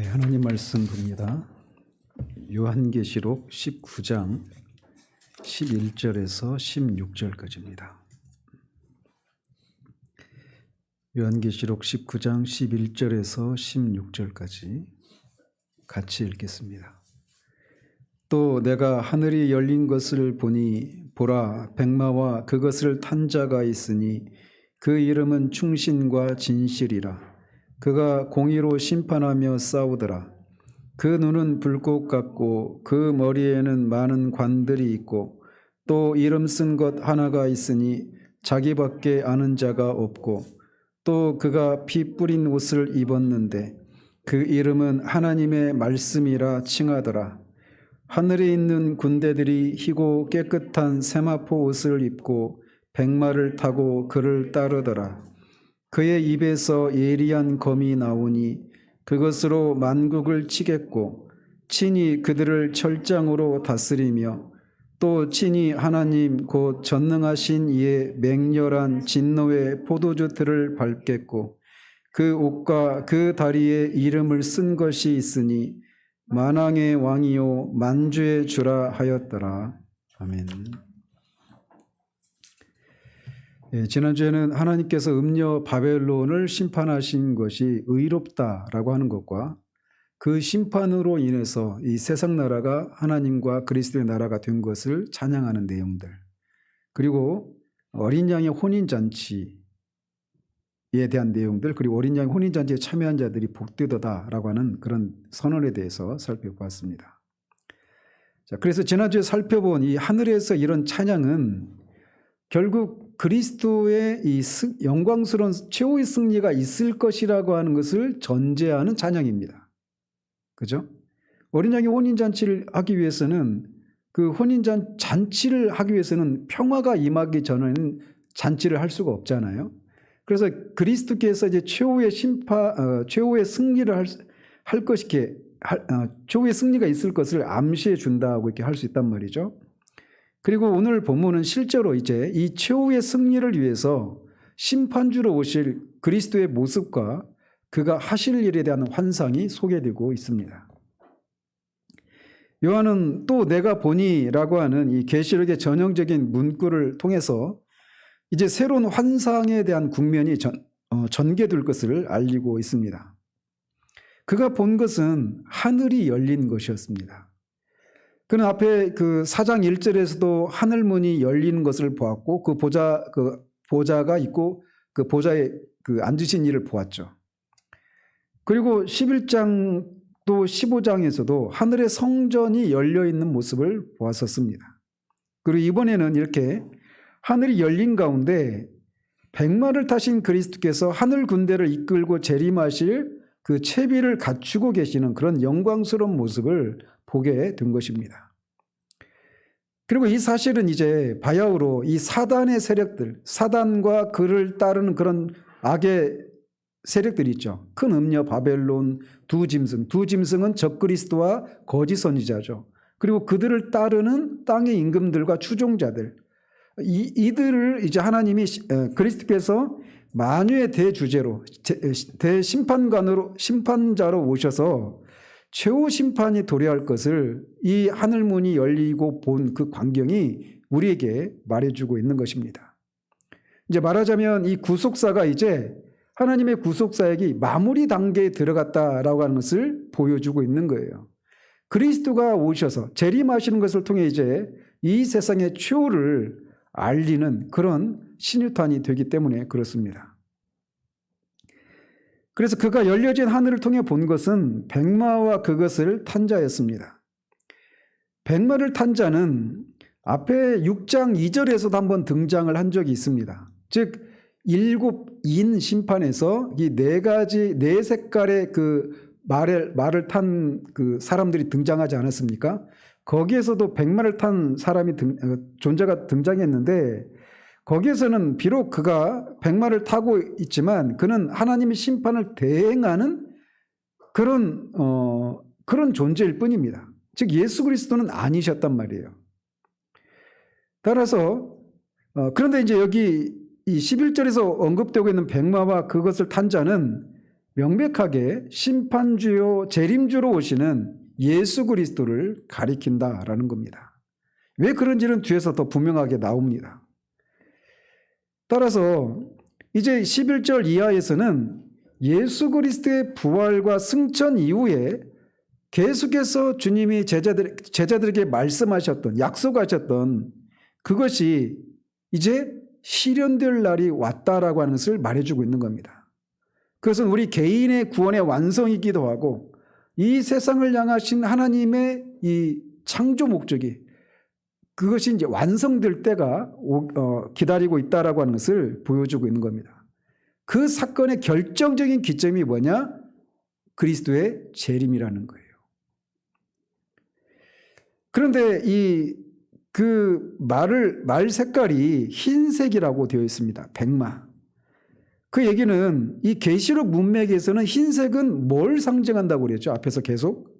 하나님 말씀 봅니다. 요한계시록 19장 11절에서 16절까지입니다. 요한계시록 19장 11절에서 16절까지 같이 읽겠습니다. 또 내가 하늘이 열린 것을 보니 보라, 백마와 그것을 탄 자가 있으니 그 이름은 충신과 진실이라. 그가 공의로 심판하며 싸우더라. 그 눈은 불꽃 같고 그 머리에는 많은 관들이 있고 또 이름 쓴 것 하나가 있으니 자기밖에 아는 자가 없고 또 그가 피 뿌린 옷을 입었는데 그 이름은 하나님의 말씀이라 칭하더라. 하늘에 있는 군대들이 희고 깨끗한 세마포 옷을 입고 백마를 타고 그를 따르더라. 그의 입에서 예리한 검이 나오니 그것으로 만국을 치겠고 친히 그들을 철장으로 다스리며 또 친히 하나님 곧 전능하신 이의 맹렬한 진노의 포도주 틀을 밟겠고 그 옷과 그 다리에 이름을 쓴 것이 있으니 만왕의 왕이요 만주의 주라 하였더라. 아멘. 지난주에는 하나님께서 음녀 바벨론을 심판하신 것이 의롭다라고 하는 것과 그 심판으로 인해서 이 세상 나라가 하나님과 그리스도의 나라가 된 것을 찬양하는 내용들, 그리고 어린 양의 혼인잔치에 대한 내용들, 그리고 어린 양의 혼인잔치에 참여한 자들이 복되도다라고 하는 그런 선언에 대해서 살펴보았습니다. 자, 그래서 지난주에 살펴본 이 하늘에서 이런 찬양은 결국 그리스도의 이 영광스러운 최후의 승리가 있을 것이라고 하는 것을 전제하는 찬양입니다. 그죠? 어린 양의 혼인잔치를 하기 위해서는 그 혼인잔치를 하기 위해서는 평화가 임하기 전에는 잔치를 할 수가 없잖아요. 그래서 그리스도께서 이제 최후의 최후의 승리를 할 것이게 최후의 승리가 있을 것을 암시해 준다고 이렇게 할 수 있단 말이죠. 그리고 오늘 본문은 실제로 이제 이 최후의 승리를 위해서 심판주로 오실 그리스도의 모습과 그가 하실 일에 대한 환상이 소개되고 있습니다. 요한은 또 내가 보니라고 하는 이 계시록의 전형적인 문구를 통해서 이제 새로운 환상에 대한 국면이 전개될 것을 알리고 있습니다. 그가 본 것은 하늘이 열린 것이었습니다. 그는 앞에 그 4장 1절에서도 하늘문이 열리는 것을 보았고 그 보좌가 있고 그 보좌에 그 앉으신 이를 보았죠. 그리고 11장 또 15장에서도 하늘의 성전이 열려 있는 모습을 보았었습니다. 그리고 이번에는 이렇게 하늘이 열린 가운데 백마를 타신 그리스도께서 하늘 군대를 이끌고 재림하실 그 채비를 갖추고 계시는 그런 영광스러운 모습을 보게 된 것입니다. 그리고 이 사실은 이제 바야흐로 이 사단의 세력들, 사단과 그를 따르는 그런 악의 세력들이 있죠. 큰 음녀 바벨론, 두 짐승은 적그리스도와 거짓 선지자죠. 그리고 그들을 따르는 땅의 임금들과 추종자들, 이들을 이제 하나님이 그리스도께서 만유의 대주제로 심판자로 오셔서 최후 심판이 도래할 것을 이 하늘문이 열리고 본 그 광경이 우리에게 말해주고 있는 것입니다. 이제 말하자면 이 구속사가 이제 하나님의 구속사역이 마무리 단계에 들어갔다라고 하는 것을 보여주고 있는 거예요. 그리스도가 오셔서 재림하시는 것을 통해 이제 이 세상의 최후를 알리는 그런 신유탄이 되기 때문에 그렇습니다. 그래서 그가 열려진 하늘을 통해 본 것은 백마와 그것을 탄 자였습니다. 백마를 탄 자는 앞에 6장 2절에서도 한번 등장을 한 적이 있습니다. 즉 7인 심판에서 이 네 색깔의 그 말을 탄 그 사람들이 등장하지 않았습니까? 거기에서도 백마를 탄 존재가 등장했는데 거기에서는 비록 그가 백마를 타고 있지만 그는 하나님의 심판을 대행하는 그런 존재일 뿐입니다. 즉 예수 그리스도는 아니셨단 말이에요. 따라서 그런데 이제 여기 이 11절에서 언급되고 있는 백마와 그것을 탄 자는 명백하게 심판주요 재림주로 오시는 예수 그리스도를 가리킨다라는 겁니다. 왜 그런지는 뒤에서 더 분명하게 나옵니다. 따라서 이제 11절 이하에서는 예수 그리스도의 부활과 승천 이후에 계속해서 주님이 제자들에게 말씀하셨던, 약속하셨던 그것이 이제 실현될 날이 왔다라고 하는 것을 말해주고 있는 겁니다. 그것은 우리 개인의 구원의 완성이기도 하고 이 세상을 향하신 하나님의 이 창조 목적이 그것이 이제 완성될 때가 기다리고 있다라고 하는 것을 보여주고 있는 겁니다. 그 사건의 결정적인 기점이 뭐냐? 그리스도의 재림이라는 거예요. 그런데 말 색깔이 흰색이라고 되어 있습니다. 백마. 그 얘기는 이 계시록 문맥에서는 흰색은 뭘 상징한다고 그랬죠? 앞에서 계속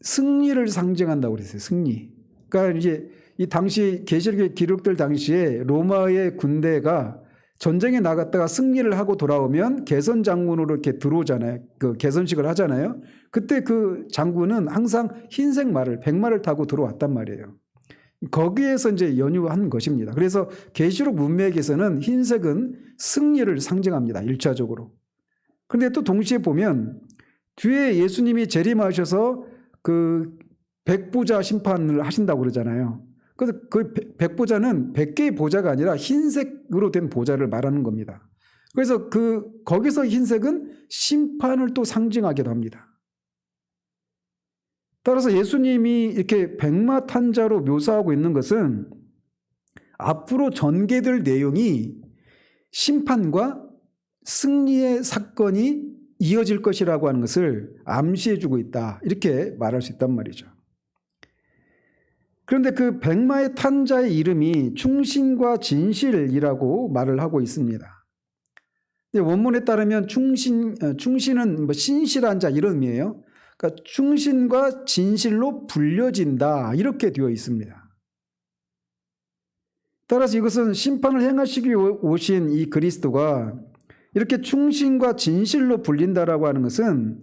승리를 상징한다고 그랬어요. 승리. 그러니까 이제 이 당시 계시록의 기록될 당시에 로마의 군대가 전쟁에 나갔다가 승리를 하고 돌아오면 개선 장군으로 이렇게 들어오잖아요. 그 개선식을 하잖아요. 그때 그 장군은 항상 흰색 말을, 백마를 타고 들어왔단 말이에요. 거기에서 이제 연유한 것입니다. 그래서 계시록 문맥에서는 흰색은 승리를 상징합니다. 1차적으로. 그런데 또 동시에 보면 뒤에 예수님이 재림하셔서 그 백보자 심판을 하신다고 그러잖아요. 그래서 그 백보자는 100개의 보자가 아니라 흰색으로 된 보자를 말하는 겁니다. 그래서 거기서 흰색은 심판을 또 상징하기도 합니다. 따라서 예수님이 이렇게 백마 탄 자로 묘사하고 있는 것은 앞으로 전개될 내용이 심판과 승리의 사건이 이어질 것이라고 하는 것을 암시해주고 있다. 이렇게 말할 수 있단 말이죠. 그런데 그 백마의 탄 자의 이름이 충신과 진실이라고 말을 하고 있습니다. 원문에 따르면 충신은 뭐 신실한 자 이런 의미예요. 그러니까 충신과 진실로 불려진다 이렇게 되어 있습니다. 따라서 이것은 심판을 행하시기 위해 오신 이 그리스도가 이렇게 충신과 진실로 불린다라고 하는 것은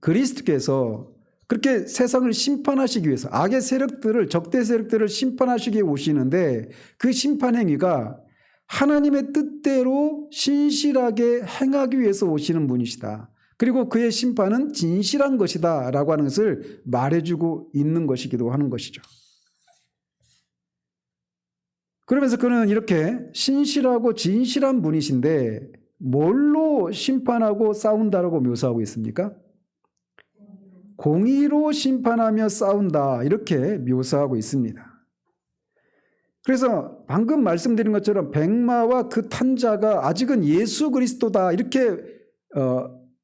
그리스도께서 그렇게 세상을 심판하시기 위해서 악의 세력들을, 적대 세력들을 심판하시기 위해 오시는데 그 심판 행위가 하나님의 뜻대로 신실하게 행하기 위해서 오시는 분이시다. 그리고 그의 심판은 진실한 것이다 라고 하는 것을 말해주고 있는 것이기도 하는 것이죠. 그러면서 그는 이렇게 신실하고 진실한 분이신데 뭘로 심판하고 싸운다라고 묘사하고 있습니까? 공의로 심판하며 싸운다 이렇게 묘사하고 있습니다. 그래서 방금 말씀드린 것처럼 백마와 그 탄자가 아직은 예수 그리스도다 이렇게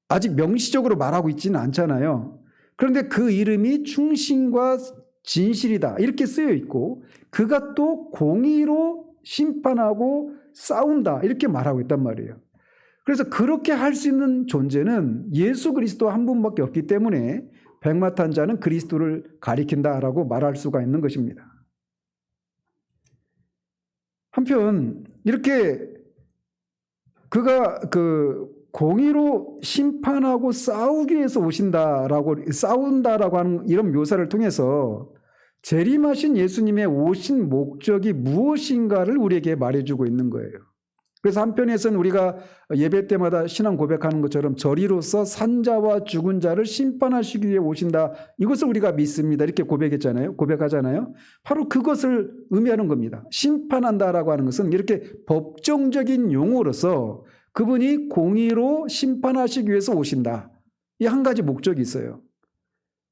아직 명시적으로 말하고 있지는 않잖아요. 그런데 그 이름이 충신과 진실이다 이렇게 쓰여 있고 그가 또 공의로 심판하고 싸운다 이렇게 말하고 있단 말이에요. 그래서 그렇게 할 수 있는 존재는 예수 그리스도 한 분밖에 없기 때문에 백마 탄 자는 그리스도를 가리킨다라고 말할 수가 있는 것입니다. 한편 이렇게 그가 공의로 심판하고 싸우기 위해서 싸운다라고 하는 이런 묘사를 통해서 재림하신 예수님의 오신 목적이 무엇인가를 우리에게 말해주고 있는 거예요. 그래서 한편에서는 우리가 예배 때마다 신앙 고백하는 것처럼 저리로서 산자와 죽은 자를 심판하시기 위해 오신다. 이것을 우리가 믿습니다. 이렇게 고백하잖아요. 바로 그것을 의미하는 겁니다. 심판한다라고 하는 것은 이렇게 법정적인 용어로서 그분이 공의로 심판하시기 위해서 오신다. 이 한 가지 목적이 있어요.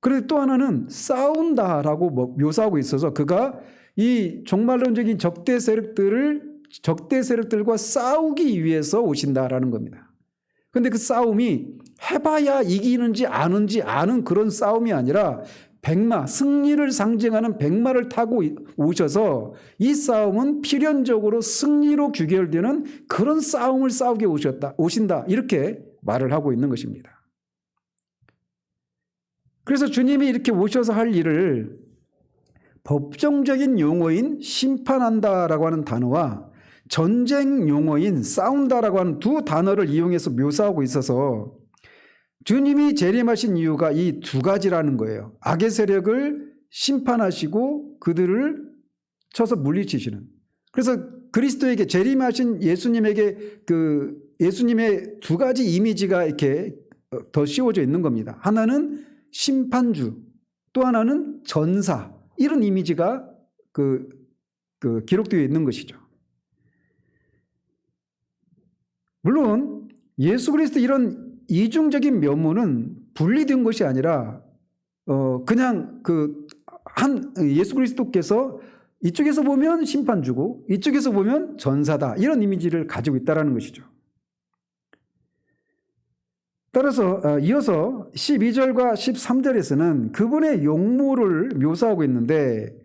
그리고 또 하나는 싸운다라고 묘사하고 있어서 그가 이 종말론적인 적대 세력들과 싸우기 위해서 오신다라는 겁니다. 그런데 그 싸움이 해봐야 이기는지 아는지 아는 그런 싸움이 아니라 백마, 승리를 상징하는 백마를 타고 오셔서 이 싸움은 필연적으로 승리로 귀결되는 그런 싸움을 싸우게 오신다. 이렇게 말을 하고 있는 것입니다. 그래서 주님이 이렇게 오셔서 할 일을 법정적인 용어인 심판한다라고 하는 단어와 전쟁 용어인 싸운다라고 하는 두 단어를 이용해서 묘사하고 있어서 주님이 재림하신 이유가 이 두 가지라는 거예요. 악의 세력을 심판하시고 그들을 쳐서 물리치시는. 그래서 그리스도에게 재림하신 예수님에게 그 예수님의 두 가지 이미지가 이렇게 더 씌워져 있는 겁니다. 하나는 심판주, 또 하나는 전사. 이런 이미지가 기록되어 있는 것이죠. 물론 예수 그리스도 이런 이중적인 면모는 분리된 것이 아니라 그냥 예수 그리스도께서 이쪽에서 보면 심판주고 이쪽에서 보면 전사다, 이런 이미지를 가지고 있다는 것이죠. 따라서 이어서 12절과 13절에서는 그분의 용모를 묘사하고 있는데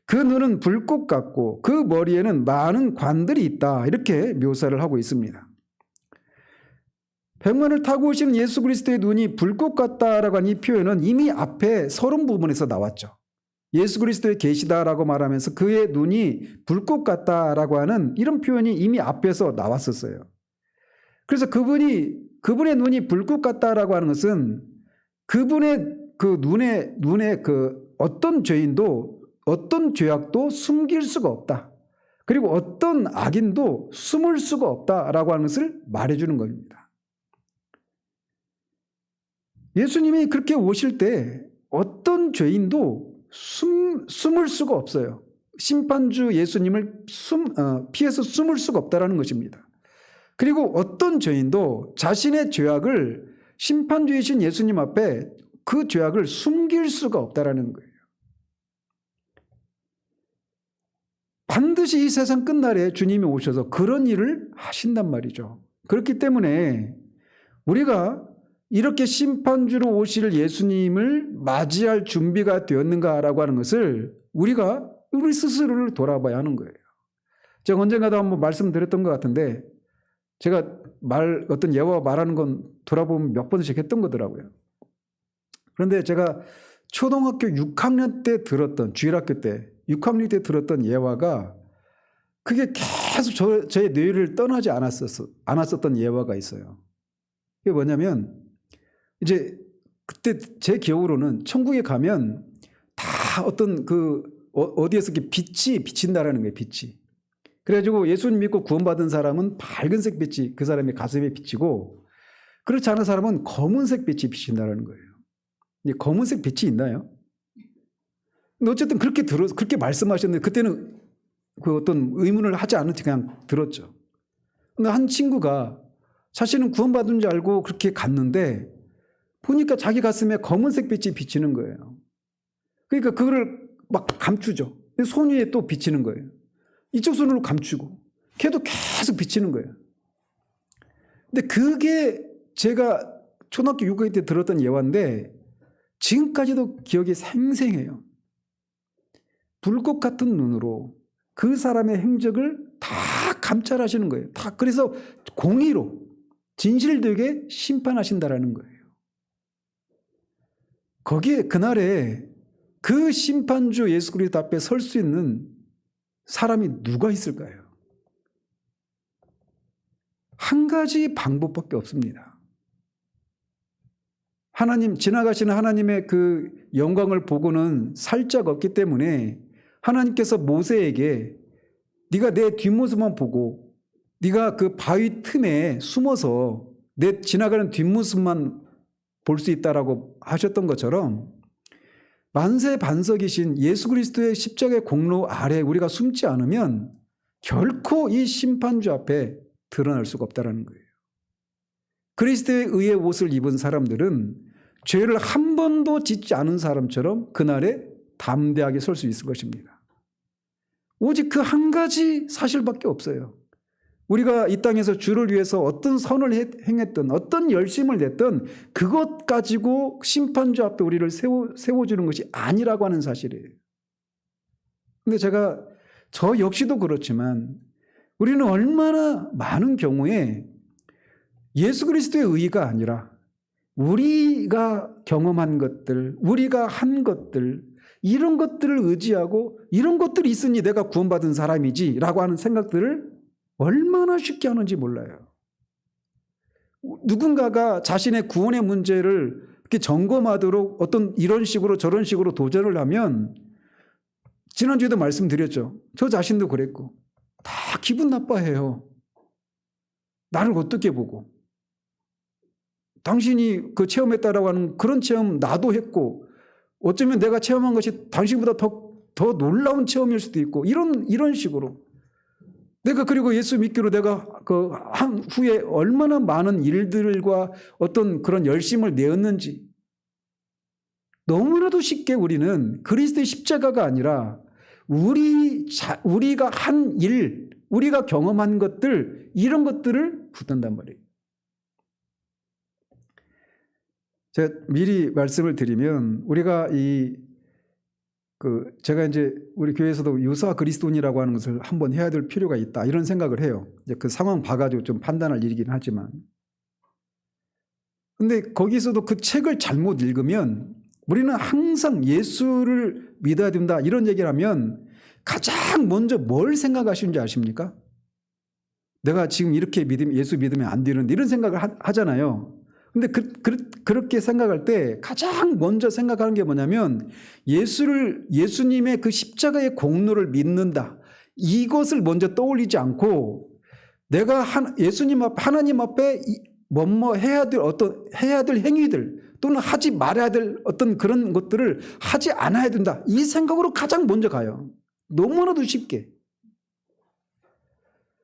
그 눈은 불꽃 같고 그 머리에는 많은 관들이 있다, 이렇게 묘사를 하고 있습니다. 백만을 타고 오시는 예수 그리스도의 눈이 불꽃 같다라고 하는 이 표현은 이미 앞에 서론 부분에서 나왔죠. 예수 그리스도의 계시다라고 말하면서 그의 눈이 불꽃 같다라고 하는 이런 표현이 이미 앞에서 나왔었어요. 그래서 그분의 눈이 불꽃 같다라고 하는 것은 그분의 그 눈에 그 어떤 죄인도 어떤 죄악도 숨길 수가 없다. 그리고 어떤 악인도 숨을 수가 없다라고 하는 것을 말해주는 겁니다. 예수님이 그렇게 오실 때 어떤 죄인도 숨을 수가 없어요. 심판주 예수님을 피해서 숨을 수가 없다는 것입니다. 그리고 어떤 죄인도 자신의 죄악을 심판주이신 예수님 앞에 그 죄악을 숨길 수가 없다는 거예요. 반드시 이 세상 끝날에 주님이 오셔서 그런 일을 하신단 말이죠. 그렇기 때문에 우리가 이렇게 심판주로 오실 예수님을 맞이할 준비가 되었는가라고 하는 것을 우리가 우리 스스로를 돌아봐야 하는 거예요. 제가 언젠가도 한번 말씀드렸던 것 같은데 제가 어떤 예화 말하는 건 돌아보면 몇 번씩 했던 거더라고요. 그런데 제가 초등학교 6학년 때 들었던, 주일학교 때 6학년 때 들었던 예화가 그게 계속 저의 뇌를 떠나지 않았었던 예화가 있어요. 그게 뭐냐면 이제 그때 제 기억으로는 천국에 가면 다 어떤 어디에서 이렇게 빛이 비친다라는 거예요. 빛이. 그래가지고 예수님 믿고 구원받은 사람은 밝은색 빛이 그 사람의 가슴에 비치고 그렇지 않은 사람은 검은색 빛이 비친다라는 거예요. 검은색 빛이 있나요? 근데 어쨌든 그렇게 말씀하셨는데 그때는 그 어떤 의문을 하지 않은지 그냥 들었죠. 근데 한 친구가 자신은 구원받은 줄 알고 그렇게 갔는데 보니까 자기 가슴에 검은색 빛이 비치는 거예요. 그러니까 그거를 막 감추죠. 손 위에 또 비치는 거예요. 이쪽 손으로 감추고 걔도 계속 비치는 거예요. 근데 그게 제가 초등학교 6학년 때 들었던 예화인데 지금까지도 기억이 생생해요. 불꽃 같은 눈으로 그 사람의 행적을 다 감찰하시는 거예요. 다. 그래서 공의로 진실되게 심판하신다라는 거예요. 거기에 그날에 그 심판주 예수 그리스도 앞에 설 수 있는 사람이 누가 있을까요? 한 가지 방법밖에 없습니다. 지나가시는 하나님의 그 영광을 보고는 살짝 없기 때문에 하나님께서 모세에게 네가 내 뒷모습만 보고 네가 그 바위 틈에 숨어서 내 지나가는 뒷모습만 볼 수 있다라고 하셨던 것처럼 만세 반석이신 예수 그리스도의 십자가의 공로 아래 우리가 숨지 않으면 결코 이 심판주 앞에 드러날 수가 없다는 거예요. 그리스도의 의의 옷을 입은 사람들은 죄를 한 번도 짓지 않은 사람처럼 그날에 담대하게 설 수 있을 것입니다. 오직 그 한 가지 사실밖에 없어요. 우리가 이 땅에서 주를 위해서 어떤 선을 행했든 어떤 열심을 냈든 그것 가지고 심판주 앞에 우리를 세워주는 것이 아니라고 하는 사실이에요. 근데 저 역시도 그렇지만 우리는 얼마나 많은 경우에 예수 그리스도의 의의가 아니라 우리가 경험한 것들, 우리가 한 것들, 이런 것들을 의지하고 이런 것들이 있으니 내가 구원받은 사람이지 라고 하는 생각들을 얼마나 쉽게 하는지 몰라요. 누군가가 자신의 구원의 문제를 이렇게 점검하도록 어떤 이런 식으로 저런 식으로 도전을 하면, 지난주에도 말씀드렸죠. 저 자신도 그랬고 다 기분 나빠해요. 나를 어떻게 보고. 당신이 그 체험했다라고 하는 그런 체험 나도 했고, 어쩌면 내가 체험한 것이 당신보다 더 놀라운 체험일 수도 있고, 이런 식으로. 내가 그리고 예수 믿기로 내가 그 한 후에 얼마나 많은 일들과 어떤 그런 열심을 내었는지. 너무나도 쉽게 우리는 그리스도의 십자가가 아니라 우리가 한 일, 우리가 경험한 것들, 이런 것들을 붙든단 말이에요. 제가 미리 말씀을 드리면, 우리가 제가 이제 우리 교회에서도 유사 그리스도인이라고 하는 것을 한번 해야 될 필요가 있다, 이런 생각을 해요. 이제 그 상황 봐가지고 좀 판단할 일이긴 하지만. 근데 거기서도 그 책을 잘못 읽으면, 우리는 항상 예수를 믿어야 된다 이런 얘기를 하면 가장 먼저 뭘 생각하시는지 아십니까? 내가 지금 이렇게 예수 믿으면 안 되는데, 이런 생각을 하잖아요. 근데 그렇게 생각할 때 가장 먼저 생각하는 게 뭐냐면, 예수님의 그 십자가의 공로를 믿는다, 이것을 먼저 떠올리지 않고, 내가 하나님 앞에 해야 될 행위들, 또는 하지 말아야 될 어떤 그런 것들을 하지 않아야 된다, 이 생각으로 가장 먼저 가요. 너무나도 쉽게.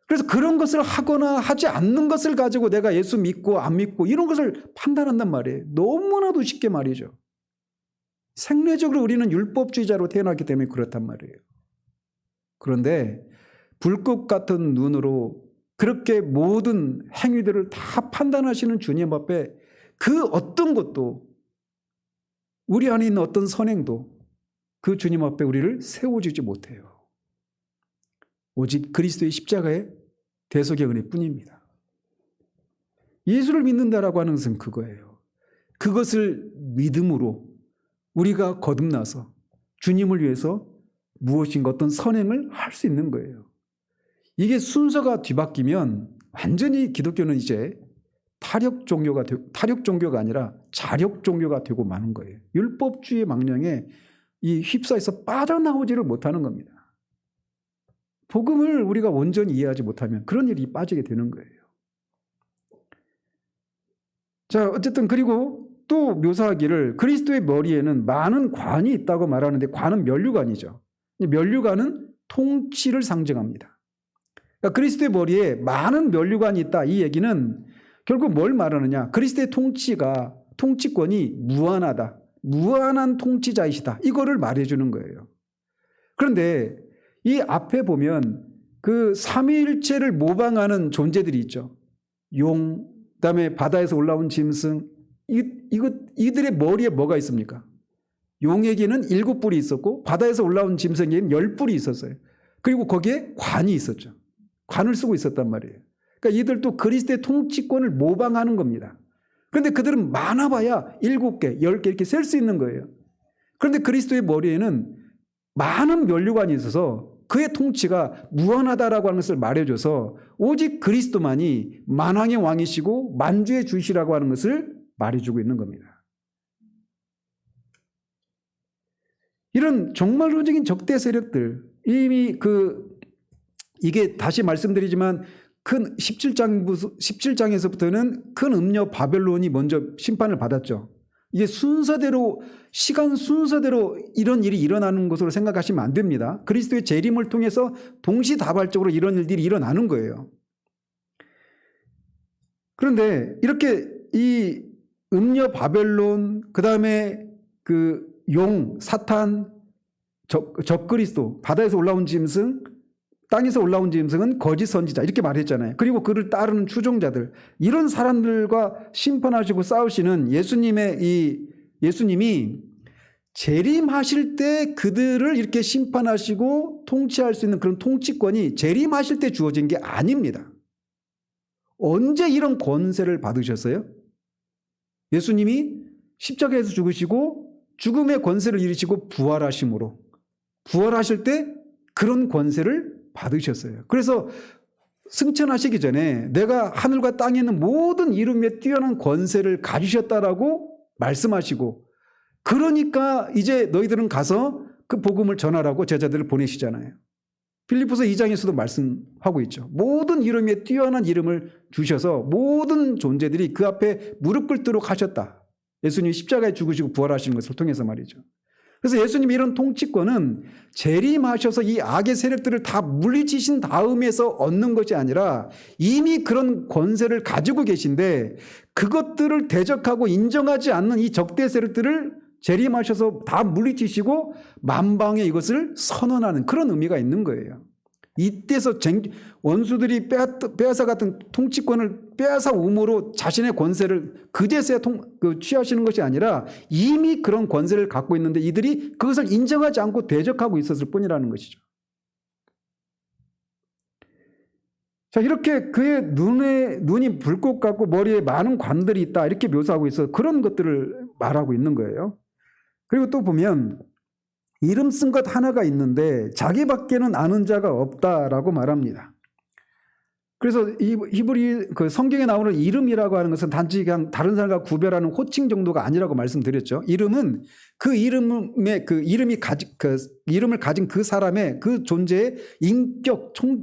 그래서 그런 것을 하거나 하지 않는 것을 가지고 내가 예수 믿고 안 믿고 이런 것을 판단한단 말이에요. 너무나도 쉽게 말이죠. 생리적으로 우리는 율법주의자로 태어났기 때문에 그렇단 말이에요. 그런데 불꽃 같은 눈으로 그렇게 모든 행위들을 다 판단하시는 주님 앞에 그 어떤 것도, 우리 안에 있는 어떤 선행도 그 주님 앞에 우리를 세워주지 못해요. 오직 그리스도의 십자가의 대속의 은혜뿐입니다. 예수를 믿는다라고 하는 것은 그거예요. 그것을 믿음으로 우리가 거듭나서 주님을 위해서 무엇인가 어떤 선행을 할 수 있는 거예요. 이게 순서가 뒤바뀌면 완전히 기독교는 이제 타력 종교가 아니라 자력 종교가 되고 마는 거예요. 율법주의 망령에 휩싸여서 빠져나오지를 못하는 겁니다. 복음을 우리가 온전히 이해하지 못하면 그런 일이 빠지게 되는 거예요. 자, 어쨌든 그리고 또 묘사하기를 그리스도의 머리에는 많은 관이 있다고 말하는데, 관은 면류관이죠. 면류관은 통치를 상징합니다. 그러니까 그리스도의 머리에 많은 면류관이 있다, 이 얘기는 결국 뭘 말하느냐, 그리스도의 통치권이 무한하다, 무한한 통치자이시다, 이거를 말해주는 거예요. 그런데 이 앞에 보면 그 삼위일체를 모방하는 존재들이 있죠. 용, 그다음에 바다에서 올라온 짐승, 이들의 머리에 뭐가 있습니까? 용에게는 7뿔이 있었고 바다에서 올라온 짐승에게는 10뿔이 있었어요. 그리고 거기에 관이 있었죠. 관을 쓰고 있었단 말이에요. 그러니까 이들도 그리스도의 통치권을 모방하는 겁니다. 그런데 그들은 많아봐야 7개, 10개 이렇게 셀 수 있는 거예요. 그런데 그리스도의 머리에는 많은 면류관이 있어서 그의 통치가 무한하다라고 하는 것을 말해줘서 오직 그리스도만이 만왕의 왕이시고 만주의 주시라고 하는 것을 말해주고 있는 겁니다. 이런 종말론적인 적대 세력들, 이미 이게 다시 말씀드리지만 큰 17장에서부터는 큰 음녀 바벨론이 먼저 심판을 받았죠. 이게 시간 순서대로 이런 일이 일어나는 것으로 생각하시면 안 됩니다. 그리스도의 재림을 통해서 동시다발적으로 이런 일들이 일어나는 거예요. 그런데 이렇게 이 음녀 바벨론, 그 다음에 그 용, 사탄, 적그리스도, 바다에서 올라온 짐승, 땅에서 올라온 짐승은 거짓 선지자, 이렇게 말했잖아요. 그리고 그를 따르는 추종자들, 이런 사람들과 심판하시고 싸우시는 예수님이 재림하실 때 그들을 이렇게 심판하시고 통치할 수 있는 그런 통치권이 재림하실 때 주어진 게 아닙니다. 언제 이런 권세를 받으셨어요? 예수님이 십자가에서 죽으시고 죽음의 권세를 이루시고 부활하심으로, 부활하실 때 그런 권세를 받으셨어요. 그래서 승천하시기 전에 내가 하늘과 땅에 있는 모든 이름에 뛰어난 권세를 가지셨다라고 말씀하시고, 그러니까 이제 너희들은 가서 그 복음을 전하라고 제자들을 보내시잖아요. 빌립보서 2장에서도 말씀하고 있죠. 모든 이름에 뛰어난 이름을 주셔서 모든 존재들이 그 앞에 무릎 꿇도록 하셨다. 예수님이 십자가에 죽으시고 부활하시는 것을 통해서 말이죠. 그래서 예수님이 이런 통치권은 재림하셔서 이 악의 세력들을 다 물리치신 다음에서 얻는 것이 아니라 이미 그런 권세를 가지고 계신데, 그것들을 대적하고 인정하지 않는 이 적대 세력들을 재림하셔서 다 물리치시고 만방에 이것을 선언하는 그런 의미가 있는 거예요. 이때서 원수들이 빼앗아갔던 통치권을 빼앗아옴으로 자신의 권세를 그제서야 취하시는 것이 아니라 이미 그런 권세를 갖고 있는데 이들이 그것을 인정하지 않고 대적하고 있었을 뿐이라는 것이죠. 자, 이렇게 그의 눈이 불꽃 같고 머리에 많은 관들이 있다, 이렇게 묘사하고 있어 그런 것들을 말하고 있는 거예요. 그리고 또 보면 이름 쓴 것 하나가 있는데 자기밖에는 아는 자가 없다라고 말합니다. 그래서 히브리 그 성경에 나오는 이름이라고 하는 것은 단지 그냥 다른 사람과 구별하는 호칭 정도가 아니라고 말씀드렸죠. 이름은 그 이름의 이름을 가진 그 사람의 그 존재의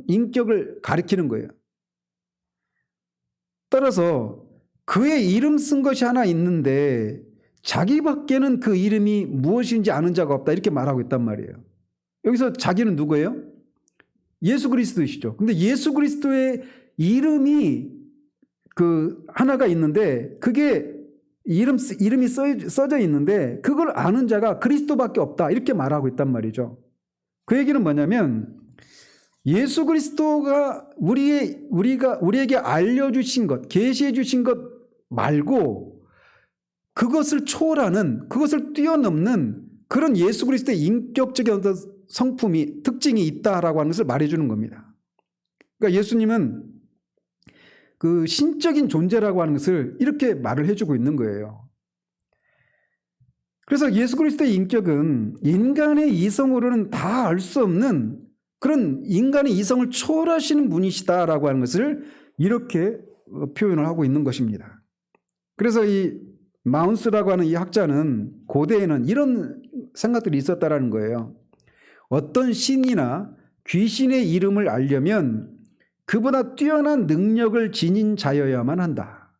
인격을 가리키는 거예요. 따라서 그의 이름 쓴 것이 하나 있는데 자기밖에는 그 이름이 무엇인지 아는 자가 없다, 이렇게 말하고 있단 말이에요. 여기서 자기는 누구예요? 예수 그리스도이시죠. 근데 예수 그리스도의 이름이 그 하나가 있는데 그게 이름이 써져 있는데 그걸 아는 자가 그리스도밖에 없다, 이렇게 말하고 있단 말이죠. 그 얘기는 뭐냐면 예수 그리스도가 우리에게 알려주신 것, 계시해 주신 것 말고 그것을 초월하는, 그것을 뛰어넘는 그런 예수 그리스도의 인격적인 어떤 성품이, 특징이 있다라고 하는 것을 말해주는 겁니다. 그러니까 예수님은 그 신적인 존재라고 하는 것을 이렇게 말을 해주고 있는 거예요. 그래서 예수 그리스도의 인격은 인간의 이성으로는 다 알 수 없는 그런 인간의 이성을 초월하시는 분이시다라고 하는 것을 이렇게 표현을 하고 있는 것입니다. 그래서 이 마운스라고 하는 이 학자는 고대에는 이런 생각들이 있었다라는 거예요. 어떤 신이나 귀신의 이름을 알려면 그보다 뛰어난 능력을 지닌 자여야만 한다.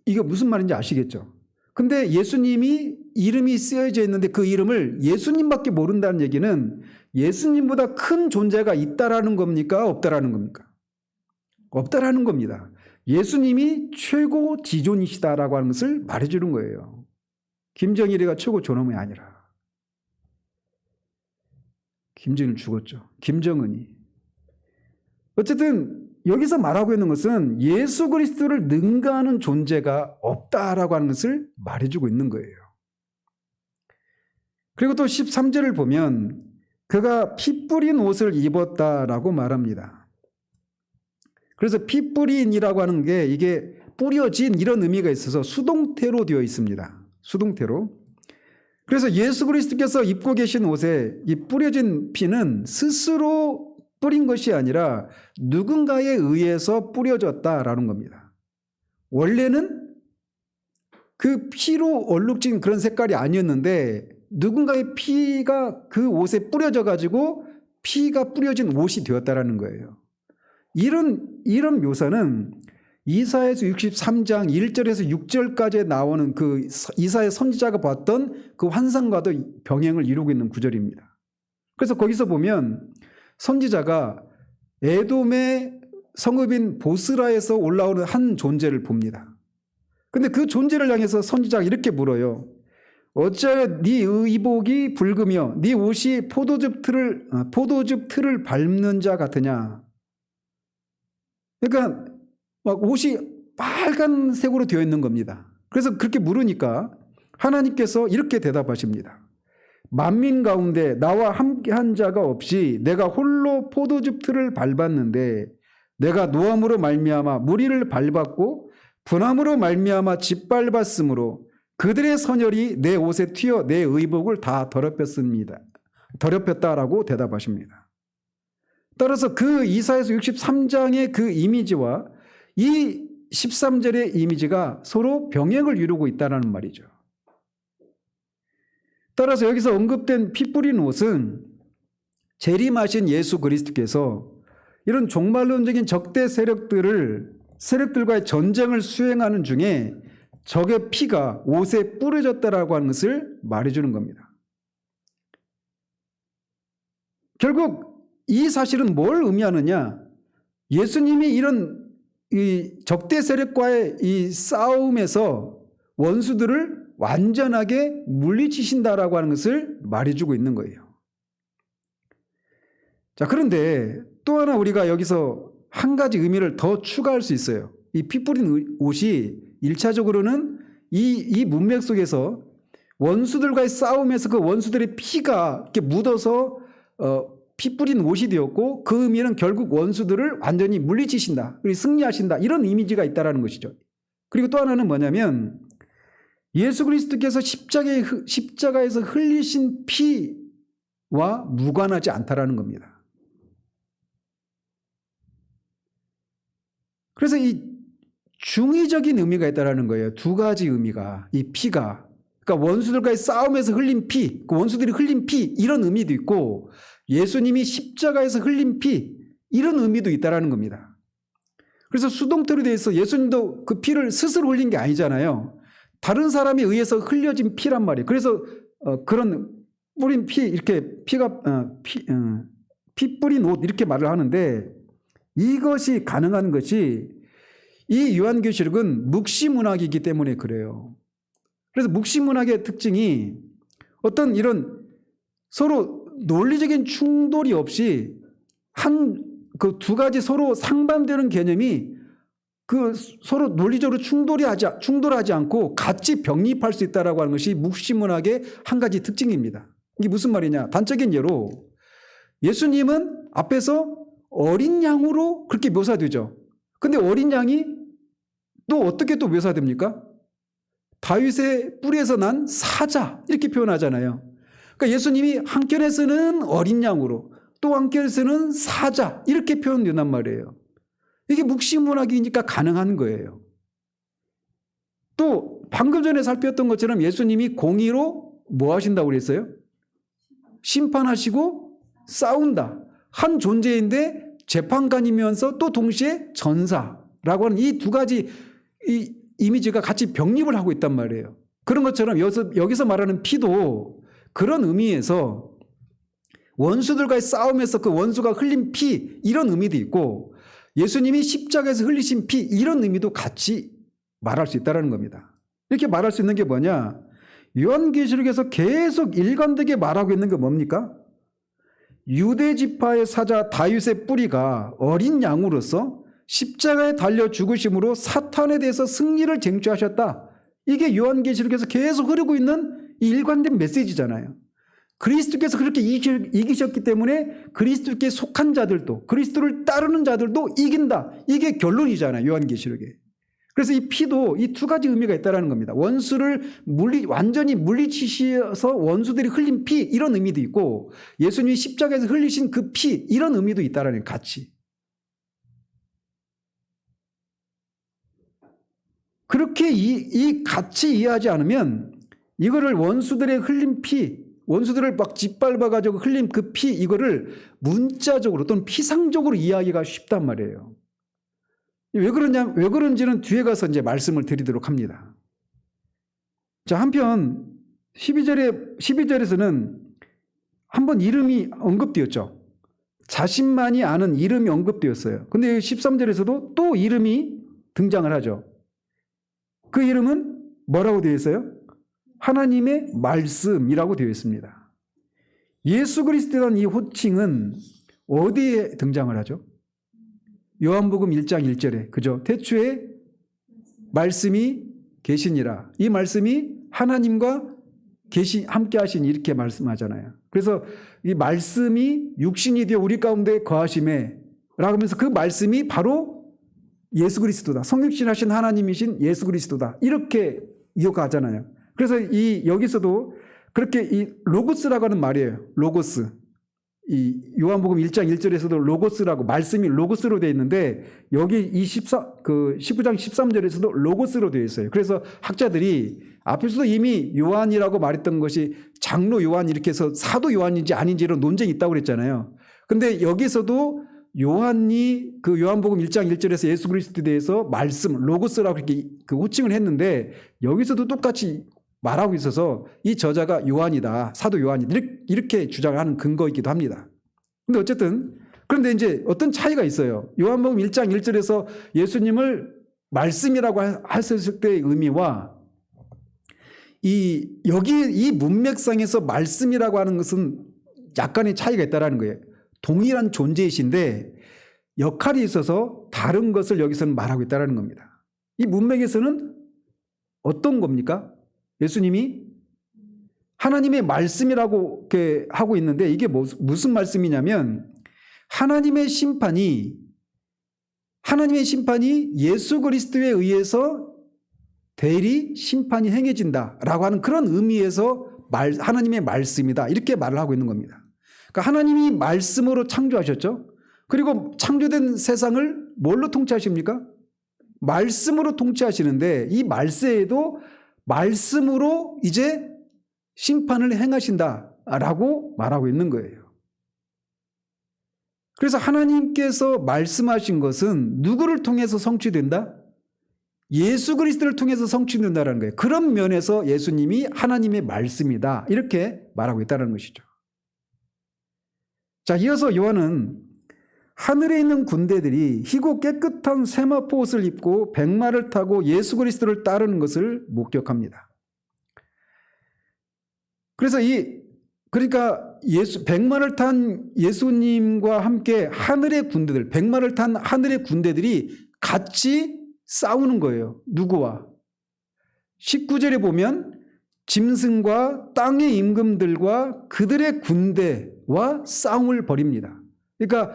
이게 무슨 말인지 아시겠죠? 근데 예수님이 이름이 쓰여져 있는데 그 이름을 예수님밖에 모른다는 얘기는 예수님보다 큰 존재가 있다라는 겁니까? 없다라는 겁니까? 없다라는 겁니다. 예수님이 최고 지존이시다라고 하는 것을 말해주는 거예요. 김정일이가 최고 존엄이 아니라. 김정일 죽었죠. 김정은이. 어쨌든 여기서 말하고 있는 것은 예수 그리스도를 능가하는 존재가 없다라고 하는 것을 말해주고 있는 거예요. 그리고 또 13절을 보면 그가 피 뿌린 옷을 입었다라고 말합니다. 그래서 피 뿌린이라고 하는 게 이게 뿌려진 이런 의미가 있어서 수동태로 되어 있습니다. 수동태로. 그래서 예수 그리스도께서 입고 계신 옷에 이 뿌려진 피는 스스로 뿌린 것이 아니라 누군가에 의해서 뿌려졌다라는 겁니다. 원래는 그 피로 얼룩진 그런 색깔이 아니었는데 누군가의 피가 그 옷에 뿌려져 가지고 피가 뿌려진 옷이 되었다라는 거예요. 이런 묘사는 이사야서 63장 1절에서 6절까지 나오는 그 이사야 선지자가 봤던 그 환상과도 병행을 이루고 있는 구절입니다. 그래서 거기서 보면 선지자가 에돔의 성읍인 보스라에서 올라오는 한 존재를 봅니다. 근데 그 존재를 향해서 선지자가 이렇게 물어요. 어찌하여 네 의복이 붉으며 네 옷이 포도즙 틀을 밟는 자 같으냐. 그러니까 막 옷이 빨간색으로 되어 있는 겁니다. 그래서 그렇게 물으니까 하나님께서 이렇게 대답하십니다. 만민 가운데 나와 함께한 자가 없이 내가 홀로 포도즙 틀을 밟았는데 내가 노함으로 말미암아 무리를 밟았고 분함으로 말미암아 짓밟았으므로 그들의 선혈이 내 옷에 튀어 내 의복을 다 더럽혔다라고 대답하십니다. 따라서 그 이사야서 63장의 그 이미지와 이 13절의 이미지가 서로 병행을 이루고 있다는 말이죠. 따라서 여기서 언급된 피 뿌린 옷은 재림하신 예수 그리스도께서 이런 종말론적인 적대 세력들과의 전쟁을 수행하는 중에 적의 피가 옷에 뿌려졌다라고 하는 것을 말해주는 겁니다. 결국 이 사실은 뭘 의미하느냐? 예수님이 이런 이 적대 세력과의 이 싸움에서 원수들을 완전하게 물리치신다라고 하는 것을 말해주고 있는 거예요. 자, 그런데 또 하나 우리가 여기서 한 가지 의미를 더 추가할 수 있어요. 이 피 뿌린 옷이 1차적으로는 이 문맥 속에서 원수들과의 싸움에서 그 원수들의 피가 이렇게 묻어서 피 뿌린 옷이 되었고, 그 의미는 결국 원수들을 완전히 물리치신다, 그리고 승리하신다, 이런 이미지가 있다는 것이죠. 그리고 또 하나는 뭐냐면 예수 그리스도께서 십자가에서 흘리신 피와 무관하지 않다라는 겁니다. 그래서 이 중의적인 의미가 있다라는 거예요. 두 가지 의미가, 이 피가, 그러니까 원수들과의 싸움에서 흘린 피, 그 원수들이 흘린 피, 이런 의미도 있고, 예수님이 십자가에서 흘린 피, 이런 의미도 있다라는 겁니다. 그래서 수동태로 되어 있어 예수님도 그 피를 스스로 흘린 게 아니잖아요. 다른 사람에 의해서 흘려진 피란 말이에요. 그래서 그런 뿌린 피, 이렇게 피 뿌린 옷, 이렇게 말을 하는데, 이것이 가능한 것이 이 요한계시록은 묵시문학이기 때문에 그래요. 그래서 묵시문학의 특징이 어떤 이런 서로 논리적인 충돌이 없이 그 두 가지 서로 상반되는 개념이 그 서로 논리적으로 충돌하지 않고 같이 병립할 수 있다라고 하는 것이 묵시문학의 한 가지 특징입니다. 이게 무슨 말이냐? 단적인 예로 예수님은 앞에서 어린 양으로 그렇게 묘사되죠. 근데 어린 양이 또 어떻게 또 묘사됩니까? 다윗의 뿌리에서 난 사자, 이렇게 표현하잖아요. 그러니까 예수님이 한편에서는 어린 양으로, 또 한편에서는 사자, 이렇게 표현된단 말이에요. 이게 묵시문학이니까 가능한 거예요. 또 방금 전에 살폈던 것처럼 예수님이 공의로 뭐 하신다고 그랬어요? 심판하시고 싸운다. 한 존재인데 재판관이면서 또 동시에 전사라고 하는 이 두 가지 이 이미지가 같이 병립을 하고 있단 말이에요. 그런 것처럼 여기서 말하는 피도 그런 의미에서 원수들과의 싸움에서 그 원수가 흘린 피, 이런 의미도 있고, 예수님이 십자가에서 흘리신 피, 이런 의미도 같이 말할 수 있다는 겁니다. 이렇게 말할 수 있는 게 뭐냐? 요한계시록에서 계속 일관되게 말하고 있는 게 뭡니까? 유대 지파의 사자 다윗의 뿌리가 어린 양으로서 십자가에 달려 죽으심으로 사탄에 대해서 승리를 쟁취하셨다. 이게 요한계시록에서 계속 흐르고 있는 이 일관된 메시지잖아요. 그리스도께서 그렇게 이기셨기 때문에 그리스도께 속한 자들도, 그리스도를 따르는 자들도 이긴다. 이게 결론이잖아요, 요한계시록에. 그래서 이 피도 이 두 가지 의미가 있다는 겁니다. 원수를 완전히 물리치셔서 원수들이 흘린 피, 이런 의미도 있고, 예수님이 십자가에서 흘리신 그 피, 이런 의미도 있다는 거예요, 같이. 그렇게 이 같이 이해하지 않으면 이거를 원수들의 흘린 피, 원수들을 막 짓밟아가지고 흘린 그 피, 이거를 문자적으로 또는 피상적으로 이해하기가 쉽단 말이에요. 왜 그런지는 뒤에 가서 이제 말씀을 드리도록 합니다. 자, 한편 12절에서는 한번 이름이 언급되었죠. 자신만이 아는 이름이 언급되었어요. 근데 13절에서도 또 이름이 등장을 하죠. 그 이름은 뭐라고 되어 있어요? 하나님의 말씀이라고 되어 있습니다. 예수 그리스도라는 이 호칭은 어디에 등장을 하죠? 요한복음 1장 1절에, 그죠? 태초에 말씀이 계시니라. 이 말씀이 하나님과 함께 하시니, 이렇게 말씀하잖아요. 그래서 이 말씀이 육신이 되어 우리 가운데 거하심에 라고 하면서 그 말씀이 바로 예수 그리스도다. 성육신하신 하나님이신 예수 그리스도다. 이렇게 이 요한복음 1장 1절에서도 로고스라고 말씀이 로고스로 되어 있는데 여기 이 19장 13절에서도 로고스로 되어 있어요. 그래서 학자들이 앞에서도 이미 요한이라고 말했던 것이 장로 요한 이렇게 해서 사도 요한인지 아닌지로 논쟁이 있다고 그랬잖아요. 근데 여기서도 요한이 그 요한복음 1장 1절에서 예수 그리스도에 대해서 말씀 로고스라고 이렇게 그 호칭을 했는데 여기서도 똑같이 말하고 있어서 이 저자가 요한이다. 사도 요한이다. 이렇게 주장하는 근거이기도 합니다. 근데 어쨌든 그런데 이제 어떤 차이가 있어요. 요한복음 1장 1절에서 예수님을 말씀이라고 했을 때의 의미와 여기 이 문맥상에서 말씀이라고 하는 것은 약간의 차이가 있다는 거예요. 동일한 존재이신데 역할이 있어서 다른 것을 여기서는 말하고 있다는 겁니다. 이 문맥에서는 어떤 겁니까? 예수님이 하나님의 말씀이라고 이렇게 하고 있는데 이게 무슨 말씀이냐면 하나님의 심판이 예수 그리스도에 의해서 대리 심판이 행해진다라고 하는 그런 의미에서 하나님의 말씀이다 이렇게 말을 하고 있는 겁니다. 그러니까 하나님이 말씀으로 창조하셨죠. 그리고 창조된 세상을 뭘로 통치하십니까? 말씀으로 통치하시는데 이 말세에도 말씀으로 이제 심판을 행하신다라고 말하고 있는 거예요. 그래서 하나님께서 말씀하신 것은 누구를 통해서 성취된다? 예수 그리스도를 통해서 성취된다는 거예요. 그런 면에서 예수님이 하나님의 말씀이다 이렇게 말하고 있다는 것이죠. 자, 이어서 요한은 하늘에 있는 군대들이 희고 깨끗한 세마포 옷을 입고 백마를 타고 예수 그리스도를 따르는 것을 목격합니다. 그래서 그러니까 백마를 탄 예수님과 함께 하늘의 군대들, 백마를 탄 하늘의 군대들이 같이 싸우는 거예요. 누구와? 19절에 보면 짐승과 땅의 임금들과 그들의 군대와 싸움을 벌입니다. 그러니까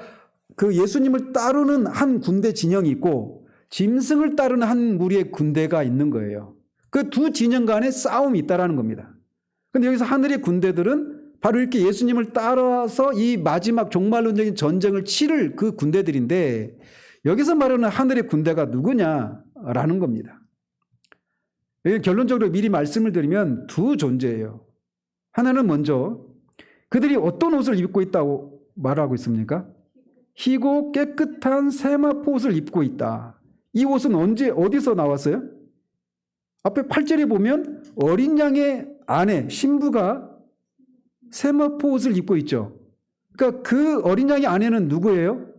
그 예수님을 따르는 한 군대 진영이 있고 짐승을 따르는 한 무리의 군대가 있는 거예요. 그 두 진영 간에 싸움이 있다는 겁니다. 그런데 여기서 하늘의 군대들은 바로 이렇게 예수님을 따라서 이 마지막 종말론적인 전쟁을 치를 그 군대들인데 여기서 말하는 하늘의 군대가 누구냐라는 겁니다. 결론적으로 미리 말씀을 드리면 두 존재예요. 하나는 먼저 그들이 어떤 옷을 입고 있다고 말하고 있습니까? 희고 깨끗한 세마포 옷을 입고 있다. 이 옷은 어디서 나왔어요? 앞에 8절에 보면 어린 양의 아내 신부가 세마포 옷을 입고 있죠. 그러니까 그 어린 양의 아내는 누구예요?